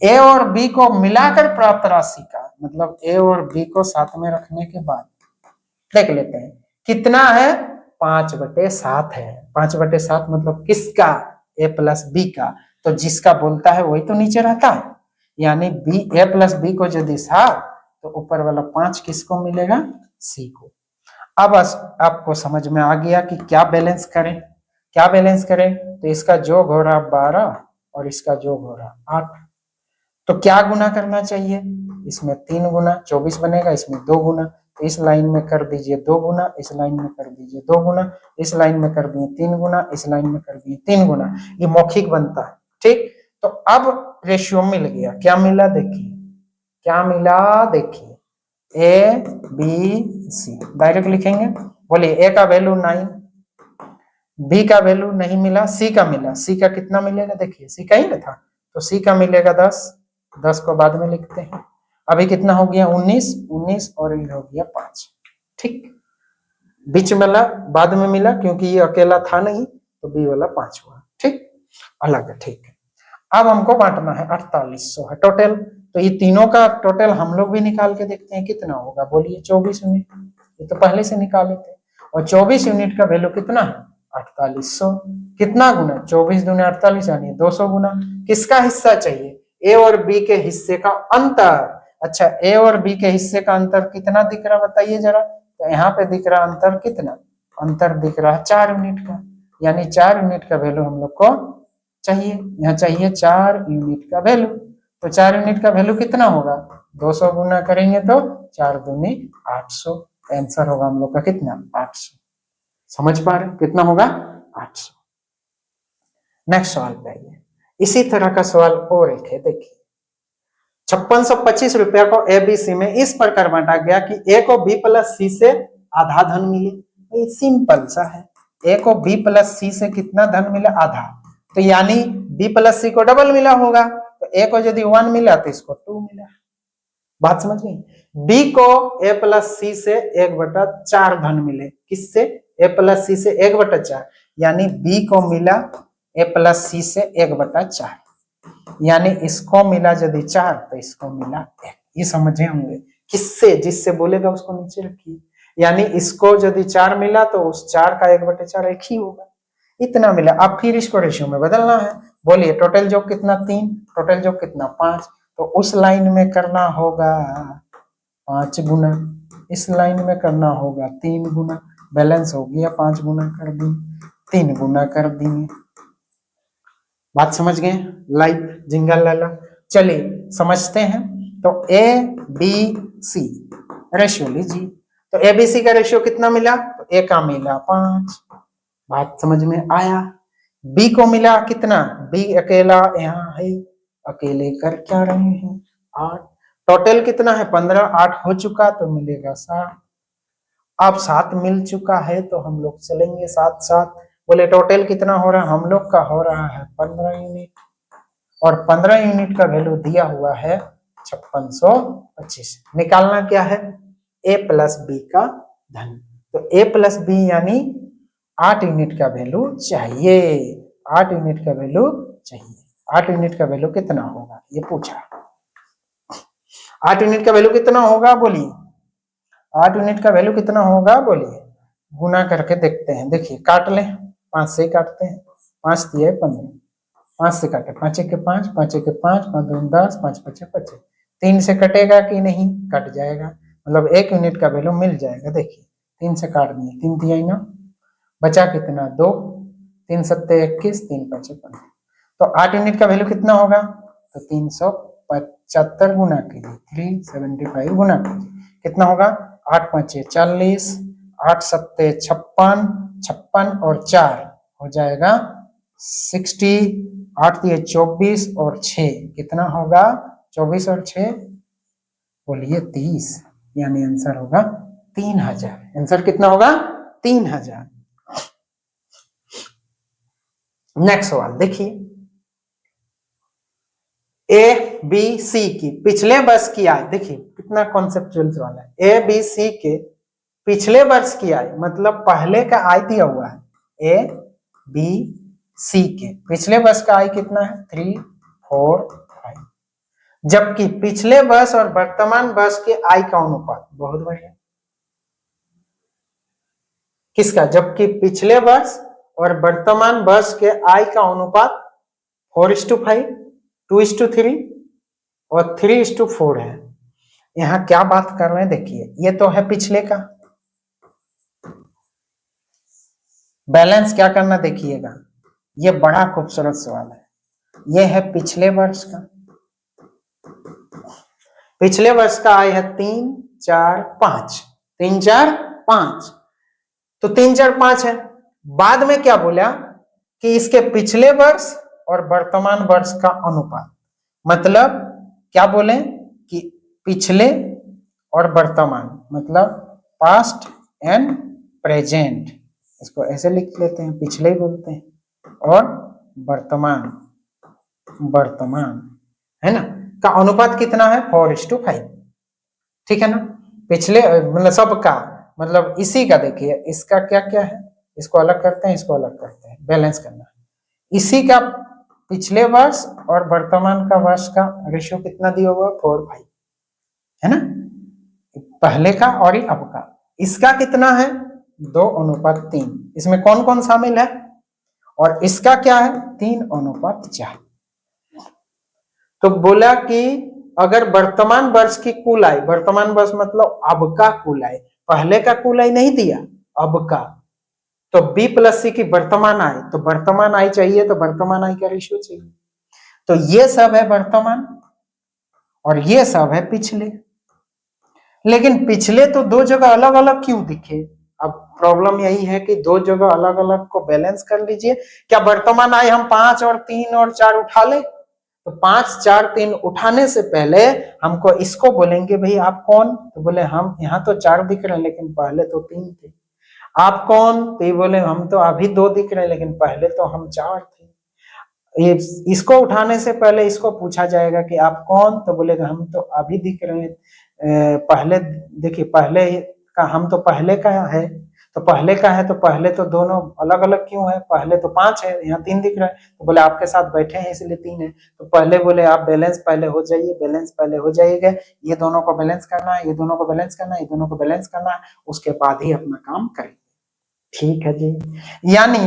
ए और बी को मिलाकर प्राप्त राशि का मतलब ए और बी को साथ में रखने के बाद देख लेते हैं कितना है, 5/7 है। 5/7 मतलब किसका, ए प्लस बी का, तो जिसका बोलता है वही तो नीचे रहता है, यानी बी ए प्लस बी को यदि 7 तो ऊपर वाला 5 किसको मिलेगा, सी को। अब आपको समझ में आ गया कि क्या बैलेंस करें, तो इसका जोग हो रहा 12 और इसका जोग हो रहा 8, तो क्या गुना करना चाहिए, इसमें 3 गुना 24 बनेगा, इसमें 2 गुना, तो इस लाइन में कर दीजिए 2 गुना, इस लाइन में कर दीजिए 2 गुना, इस लाइन में कर दिए 3 गुना, इस लाइन में कर दिए 3 गुना, ये मौखिक बनता है। ठीक, तो अब रेशियो मिल गया, क्या मिला देखिए, ए बी सी डायरेक्ट लिखेंगे, बोलिए ए का वैल्यू 9, बी का वैल्यू नहीं मिला, सी का मिला, सी का कितना मिलेगा, देखिए सी का ही ना था, तो सी का मिलेगा 10, 10 को बाद में लिखते हैं। अभी कितना हो गया 19 और ये हो गया 5। ठीक, बीच वाला बाद में मिला क्योंकि ये अकेला था नहीं, तो बी वाला 5 हुआ। ठीक, अलग है। ठीक है, अब हमको बांटना है 4800 है टोटल, तो ये तीनों का टोटल हम लोग भी निकाल के देखते हैं कितना होगा, बोलिए 24 यूनिट, ये तो पहले से निकाले थे, और 24 यूनिट का वैल्यू कितना है 4800, कितना गुना 24 दूनी 48 यानी 200 गुना। किसका हिस्सा चाहिए, ए और बी के हिस्से का अंतर। अच्छा, ए और बी के हिस्से का अंतर कितना दिख रहा बताइए जरा, तो यहाँ पे दिख रहा अंतर कितना, अंतर दिख रहा है 4 यूनिट का, यानी 4 यूनिट का वैल्यू हम लोग को चाहिए, यहाँ चाहिए 4 यूनिट का वैल्यू, तो 4 यूनिट का वैल्यू कितना होगा, 200 गुना करेंगे तो 4 दूनी 800, आंसर होगा हम लोग का कितना 800। समझ पा रहे कितना होगा 800। नेक्स्ट सवाल पे आइए, इसी तरह का सवाल और एक है, देखिए 5625 रुपया को एबीसी में इस प्रकार बांटा गया कि ए को बी प्लस सी से आधा धन मिले, ये सिंपल सा है, ए को बी प्लस सी से कितना धन मिला, आधा, तो यानी बी प्लस सी को डबल मिला होगा, तो ए को यदि 1 मिला तो इसको 2 मिला, बात समझ गई। बी को ए प्लस सी से 1/4 धन मिले, किससे, ए प्लस सी से 1/4, यानी बी को मिला ए प्लस सी से 1/4, यानी इसको मिला यदि 4 तो इसको मिला 1, ये समझे होंगे, किससे, जिससे बोलेगा उसको नीचे रखिए, यानी इसको यदि 4 मिला तो उस 4 का 1/4 1 ही होगा, इतना मिला। अब फिर इसको रेशियो में बदलना है, बोलिए टोटल जोग कितना 3, टोटल जोग कितना 5, तो उस लाइन में करना होगा 5 गुना, इस लाइन में करना होगा 3 गुना, बैलेंस हो गया 5 गुना कर दिए, 3 गुना कर दिए, बात समझ गए, लाइव जिंगल लाला। चलिए समझते हैं, तो ए बी सी रेशियो लीजिए, तो ए बी सी का रेशियो कितना मिला, तो ए का मिला 5, बात समझ में आया। बी को मिला कितना, बी अकेला यहाँ है, अकेले कर क्या रहे हैं 8, टोटल कितना है 15, 8 हो चुका तो मिलेगा 7, अब 7 मिल चुका है तो हम लोग चलेंगे 7 7, बोले टोटल कितना हो रहा है, हम लोग का हो रहा है 15 यूनिट, और 15 यूनिट का वैल्यू दिया हुआ है 5625, निकालना क्या है, ए प्लस बी का धन, तो ए प्लस बी यानी 8 यूनिट का वैल्यू चाहिए, 8 यूनिट का वैल्यू चाहिए, 8 यूनिट का वैल्यू कितना होगा ये पूछा, 8 यूनिट का वैल्यू कितना होगा बोलिए, 8 यूनिट का वैल्यू कितना होगा बोलिए, गुना करके देखते हैं, देखिए काट लें, 5 से ही काटते हैं, 5 दिए 15, 5 से काटे, 5 1 के 5, 5 1 के 5, 5 2 10, 5 5 25, 3 से कटेगा कि नहीं, कट जाएगा, मतलब 1 यूनिट का वैल्यू मिल जाएगा, देखिए 3 से काट दिए, 3 दिया ही ना, बचा कितना 2, 3 7 21, 3 5 15, तो 8 यूनिट का वैल्यू कितना होगा, तो 315, 75 गुना कीजिए, 375 गुना कीजिए, कितना होगा 8 5 40, 8 7 56, 56 और 4 हो जाएगा 60, 8 दिए 24 और 6 कितना होगा 24 और 6 बोलिए 30, यानी आंसर होगा 3000। आंसर कितना होगा 3000। नेक्स्ट सवाल देखिए, ए बी सी की पिछले वर्ष की आय, देखिए कितना कॉन्सेप्चुअल सवाल है। ए बी सी के पिछले वर्ष की आय मतलब पहले का आय दिया हुआ है, ए बी सी के पिछले वर्ष का आय कितना है 3 4 5, जबकि पिछले वर्ष और वर्तमान वर्ष के आय का अनुपात, बहुत बढ़िया, किसका, जबकि पिछले वर्ष और वर्तमान वर्ष के आय का अनुपात 4:5, 2:3 और 3:4 है। यहां क्या बात कर रहे हैं देखिए, ये तो है पिछले का, बैलेंस क्या करना देखिएगा, ये बड़ा खूबसूरत सवाल है, ये है पिछले वर्ष का, पिछले वर्ष का आय है 3 4 5, 3 4 5, तो 3 4 5 है। बाद में क्या बोला कि इसके पिछले वर्ष और वर्तमान वर्ष का अनुपात, मतलब क्या बोले कि पिछले और वर्तमान मतलब पास्ट एंड प्रेजेंट, इसको ऐसे लिख लेते हैं, पिछले बोलते हैं, और वर्तमान, वर्तमान है ना, का अनुपात कितना है 4:5, ठीक है ना। पिछले मतलब सबका मतलब इसी का देखिए, इसका क्या क्या है, इसको अलग करते हैं, इसको अलग करते हैं, बैलेंस करना है। इसी का पिछले वर्ष और वर्तमान का वर्ष का रेशियो कितना दिया हुआ 4:5 है ना, पहले का और अब का। इसका कितना है 2:3, इसमें कौन कौन शामिल है, और इसका क्या है 3:4। तो बोला कि अगर वर्तमान वर्ष की कुल आय, वर्तमान वर्ष मतलब अब का कुल आय, पहले का कुल आय नहीं दिया, अब का, तो बी प्लस सी की वर्तमान आय, तो वर्तमान आय चाहिए तो वर्तमान आय का रेशियो चाहिए, तो ये सब है वर्तमान और ये सब है पिछले। लेकिन पिछले तो दो जगह अलग अलग क्यों दिखे, अब प्रॉब्लम यही है कि दो जगह अलग अलग को बैलेंस कर लीजिए। क्या वर्तमान आय हम 5 और 3 और 4 उठा ले, तो 5 4 3 उठाने से पहले हमको इसको बोलेंगे भाई आप कौन, तो बोले हम, यहाँ तो 4 दिख रहे हैं लेकिन पहले तो 3 थे। आप कौन, तो ये बोले हम तो अभी 2 दिख रहे हैं लेकिन पहले तो हम 4 थे। ये इसको उठाने से पहले इसको पूछा जाएगा कि आप कौन, तो बोलेगा हम तो अभी दिख रहे हैं, पहले देखिए पहले का, हम तो पहले का है, तो पहले का है तो पहले तो दोनों अलग अलग क्यों है, पहले तो 5 है, यहाँ 3 दिख रहा है, तो बोले आपके साथ बैठे हैं इसलिए 3 है, तो पहले बोले आप बैलेंस पहले हो जाइए, बैलेंस पहले हो जाइएगा, ये दोनों को बैलेंस करना है, ये दोनों को बैलेंस करना है, ये दोनों को बैलेंस करना है, उसके बाद ही अपना काम करें। ठीक है जी, यानी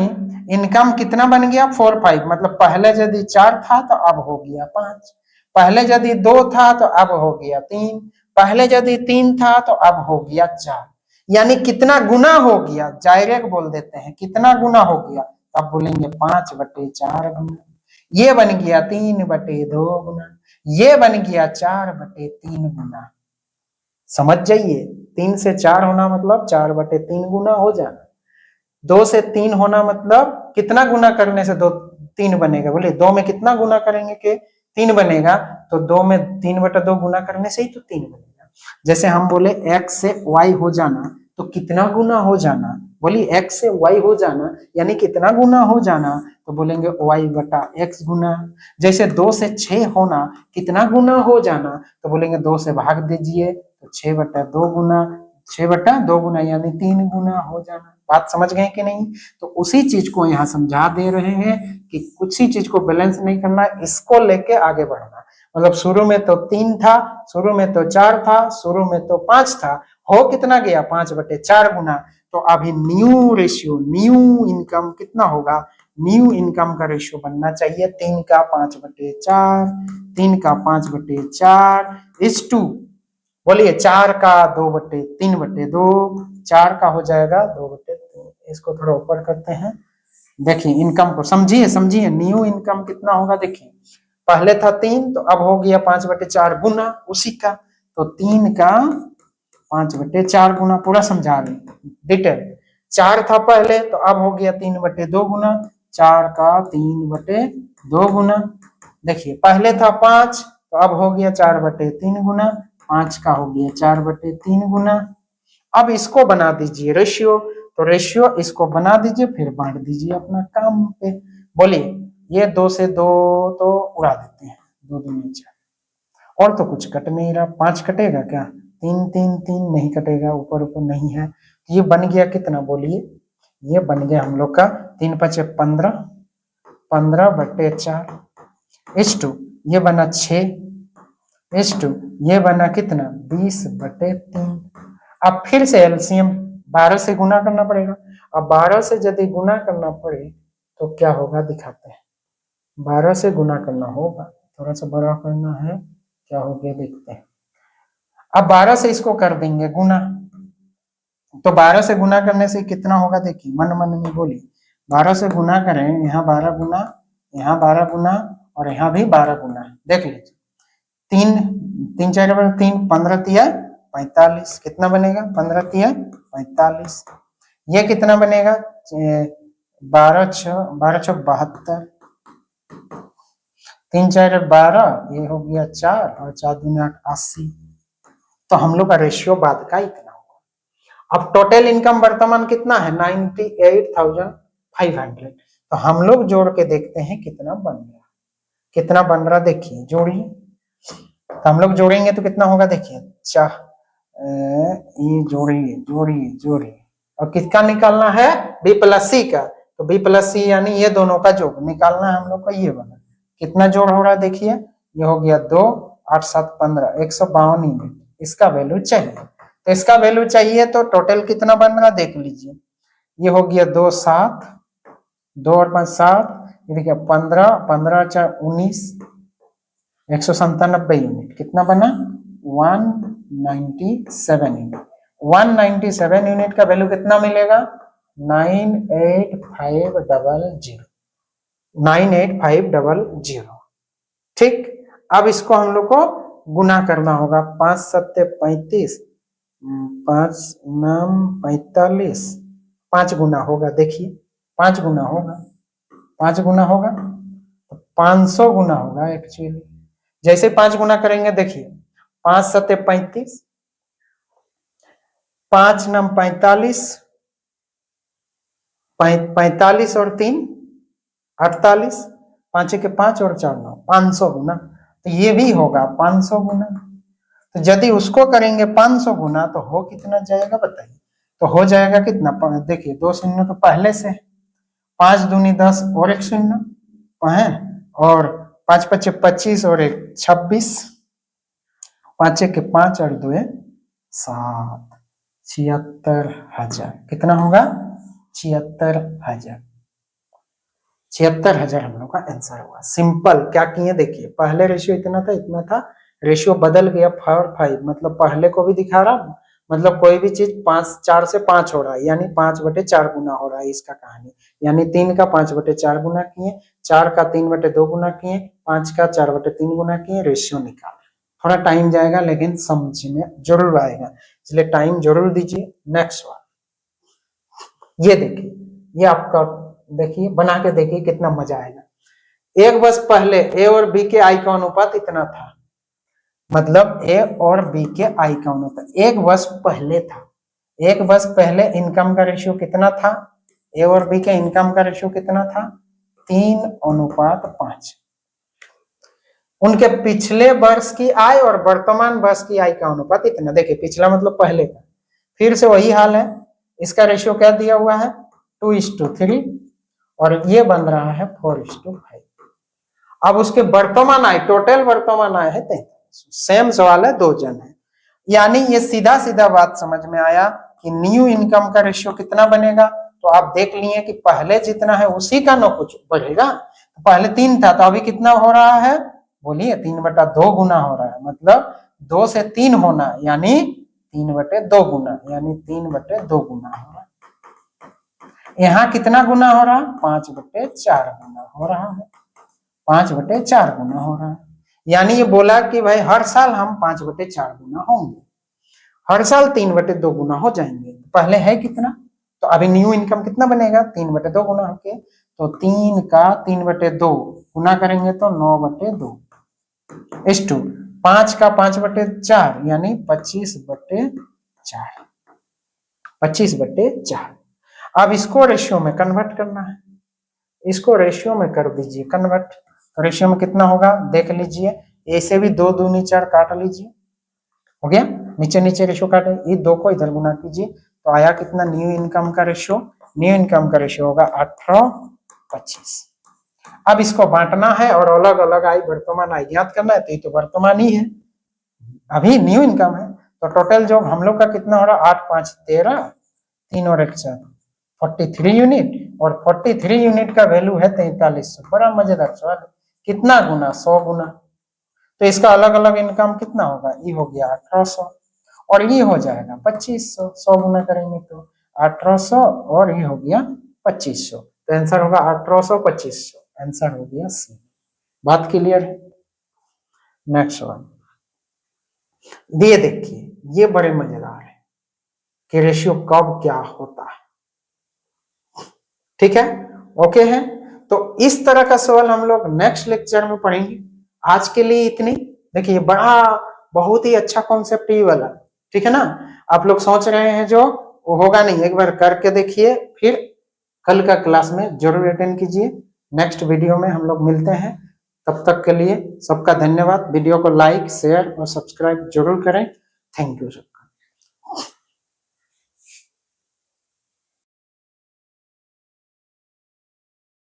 इनकम कितना बन गया 4 5, मतलब पहले यदि 4 था तो अब हो गया 5, पहले यदि 2 था तो अब हो गया 3, पहले यदि 3 था तो अब हो गया 4, यानी कितना गुना हो गया, डायरेक्ट बोल देते हैं कितना गुना हो गया, अब बोलेंगे 5/4 गुना, ये बन गया 3/2 गुना, ये बन गया 4/3 गुना। समझ जाइए, 3 से 4 होना मतलब 4/3 गुना हो जाना, 2 से 3 होना मतलब कितना गुना करने से 2 3 बनेगा, बोले 2 में कितना गुना करेंगे कि 3 बनेगा, तो 2 में 3/2 गुना करने से ही तो 3 बनेगा। जैसे हम बोले x से y हो जाना, तो कितना गुना हो जाना, बोली x से y हो जाना यानी कितना गुना हो जाना, तो बोलेंगे y/x गुना। जैसे 2 से 6 होना कितना गुना हो जाना, तो बोलेंगे 2 से भाग दीजिए तो 6/2 गुना, 6/2 गुना यानी 3 गुना हो जाना। बात समझ गए कि नहीं, तो उसी चीज को यहाँ समझा दे रहे हैं कि कुछ ही चीज को बैलेंस नहीं करना, इसको लेके आगे बढ़ना। मतलब शुरू में तो 3 था, शुरू में तो 4 था, शुरू में तो 5 था, हो कितना गया 5/4 गुना, तो अभी न्यू रेशियो, न्यू इनकम कितना होगा, न्यू इनकम का रेशियो बनना चाहिए 3 का 5/4, 3 का 5/4 इज टू, बोलिए 4 का 2/3/2, 4 का हो जाएगा 2/3। इसको थोड़ा ऊपर करते हैं, देखिए इनकम को समझिए, समझिए न्यू इनकम कितना होगा, देखिए पहले था 3 तो अब हो गया 5/4 गुना उसी का, तो 3 का 5/4 गुना, पूरा समझा रहे डिटेल। 4 था पहले तो अब हो गया 3/2 गुना, 4 का 3/2 गुना। देखिए पहले था 5 तो अब हो गया 4/3 गुना, 5 का हो गया 4/3 गुना। अब इसको बना दीजिए रेशियो, तो रेशियो इसको बना दीजिए, फिर बांट दीजिए अपना काम पे। बोलिए, ये 2 से 2 तो उड़ा देते हैं, 2 दूनी 4, और तो कुछ कट नहीं रहा। 5 कटेगा क्या? 3 3 3 नहीं कटेगा, ऊपर ऊपर नहीं है। ये बन गया कितना बोलिए? ये बन गया हम लोग का 3 5 15, 15/4 इस टू ये बना 6 इस टू ये बना कितना 20/3। अब फिर से एलसीएम 12 से गुना करना पड़ेगा। अब 12 से यदि गुना करना पड़े तो क्या होगा दिखाते हैं। 12 से गुना करना होगा, थोड़ा सा बड़ा करना है, क्या हो गया देखते हैं। अब 12 से इसको कर देंगे गुना, तो 12 से गुना करने से कितना होगा देखिए, मन मन में बोलिए। 12 से गुना करें, यहाँ 12 गुना, यहाँ 12 गुना और यहाँ भी 12 गुना है। देख लीजिए, 3 3 4 3 15 तिया 45, कितना बनेगा 15 तिया 45। ये कितना बनेगा 12 6 72, 3 4 12, ये हो गया 4 और 4 दूनी 8 80। तो हम लोग का रेशियो बाद का इतना होगा। अब टोटल इनकम वर्तमान कितना है 98,500। तो हम लोग जोड़ के देखते हैं कितना बन गया, कितना बन रहा देखिए, जोड़िए। तो हम लोग जोड़ेंगे तो कितना होगा देखिए, ये जोड़िए जोड़िए जोड़िए, और किसका निकालना है बी प्लस सी का। तो बी प्लस सी यानी ये दोनों का जोड़ निकालना है हम लोग का। ये वाला कितना जोड़ हो रहा है देखिए, ये हो गया 2 8 7 15 152 यूनिट। इसका वैल्यू चाहिए, तो इसका वैल्यू चाहिए तो टोटल कितना बन रहा देख लीजिए। ये हो गया 2 7, 2 और 5 7, ये देखिए 15 15 4 19, 197 यूनिट। कितना बना 197 यूनिट। 197 यूनिट का वैल्यू कितना मिलेगा 98500, 98500। ठीक, अब इसको हम लोग को गुना करना होगा। 5 7 35, 5 9 45, 5 गुना होगा देखिए, 5 गुना होगा, 5 गुना होगा तो 500 गुना होगा एक्चुअली। जैसे 5 गुना करेंगे देखिए, 5 7 35, 5 9 45, 45 और 3 48, 5 के 5 और 4 9, 500 गुना। तो ये भी होगा 500 गुना। तो यदि उसको करेंगे 500 गुना तो हो कितना जाएगा बताइए। तो हो जाएगा कितना, देखिए 2 शून्य तो पहले से, 5 दूनी 10 और 1 शून्य है, और 5 5 25 और 1 26, 5 के 5 और 2 7, 76,000। कितना होगा 76,000। 76,000 हम लोग का आंसर हुआ। सिंपल क्या किए देखिए, पहले रेशियो इतना था, रेशियो बदल गया 4 5, मतलब पहले को भी दिखा रहा, मतलब कोई भी चीज 5 4 से 5 हो रहा है, यानी 5/4 गुना हो रहा है इसका कहानी। यानी 3 का 5/4 गुना किए, 4 का 3/2 गुना किए, 5 का 4/3 गुना किए, रेशियो निकाल। थोड़ा टाइम जाएगा लेकिन समझ में जरूर आएगा, इसलिए टाइम जरूर दीजिए। नेक्स्ट वन, ये देखिए, ये आपका देखिए, बना के देखिए कितना मजा आएगा। एक वर्ष पहले ए और बी के आई का अनुपात इतना था, मतलब ए और बी के आई का अनुपात एक वर्ष पहले था। एक वर्ष पहले इनकम का रेशियो कितना था, ए और बी के इनकम का रेशियो कितना था 3:5। उनके पिछले वर्ष की आय और वर्तमान वर्ष की आय का अनुपात इतना। देखिए पिछला मतलब पहले का, फिर से वही हाल है। इसका रेशियो क्या दिया हुआ है 2:3, और ये बन रहा है 4:5। अब उसके वर्तमान आय, टोटल वर्तमान आय है 43। सेम सवाल है, 2 जन है। यानी ये सीधा सीधा बात समझ में आया कि न्यू इनकम का रेशियो कितना बनेगा। तो आप देख लिए कि पहले जितना है उसी का न कुछ बढ़ेगा। तो पहले 3 था तो अभी कितना हो रहा है बोलिए, 3/2 गुना हो रहा है, मतलब 2 से 3 होना, यानी 3/2 गुना, यानी 3/2 गुना हो रहा है। यहाँ कितना गुना हो रहा है 5/4 गुना हो रहा है। 5/4 गुना हो रहा है। यानी ये बोला कि भाई हर साल हम 5/4 गुना होंगे, हर साल 3/2 गुना हो जाएंगे। पहले है कितना, तो अभी न्यू इनकम कितना बनेगा, 3/2 गुना होके, तो 3 का 3/2 गुना करेंगे तो 9/2 इस टू 5 का 5/4 यानी 25/4, 25/4। अब इसको रेशियो में कन्वर्ट करना है, इसको रेशियो में कर दीजिए कन्वर्ट। तो रेशियो में कितना होगा देख लीजिए, ऐसे भी 2 दूनी 4 काट लीजिए, हो गया, नीचे नीचे रेशियो काटे, ये 2 को इधर गुना कीजिए तो आया कितना न्यू इनकम का रेशियो, न्यू इनकम का रेशियो होगा 18/25। अब इसको बांटना है और अलग अलग आय वर्तमान आय ज्ञात करना है, तो ये तो वर्तमान ही है, अभी न्यू इनकम है। तो टोटल जॉब हम लोग का कितना हो रहा है, 8 5 13, 3 और 1 4, 43 यूनिट, और 43 यूनिट का वैल्यू है 4300। बड़ा मजेदार सवाल है, कितना गुना, 100 गुना। तो इसका अलग अलग इनकम कितना होगा, ये हो गया 1800 और ये हो जाएगा 2500, 100 गुना करेंगे तो 1800 और ये हो गया 2500, तो आंसर होगा 1800 2500, आंसर हो गया सी। बात क्लियर है। नेक्स्ट वन दिए, देखिए ये बड़े मजेदार है कि रेशियो कब क्या होता है, ठीक है, ओके है। तो इस तरह का सवाल हम लोग नेक्स्ट लेक्चर में पढ़ेंगे। आज के लिए इतनी, देखिए बड़ा बहुत ही अच्छा कॉन्सेप्ट ये वाला, ठीक है ना। आप लोग सोच रहे हैं जो वो होगा नहीं, एक बार करके देखिए, फिर कल का क्लास में जरूर अटेंड कीजिए। नेक्स्ट वीडियो में हम लोग मिलते हैं, तब तक के लिए सबका धन्यवाद। वीडियो को लाइक शेयर और सब्सक्राइब जरूर करें। Thank you sir.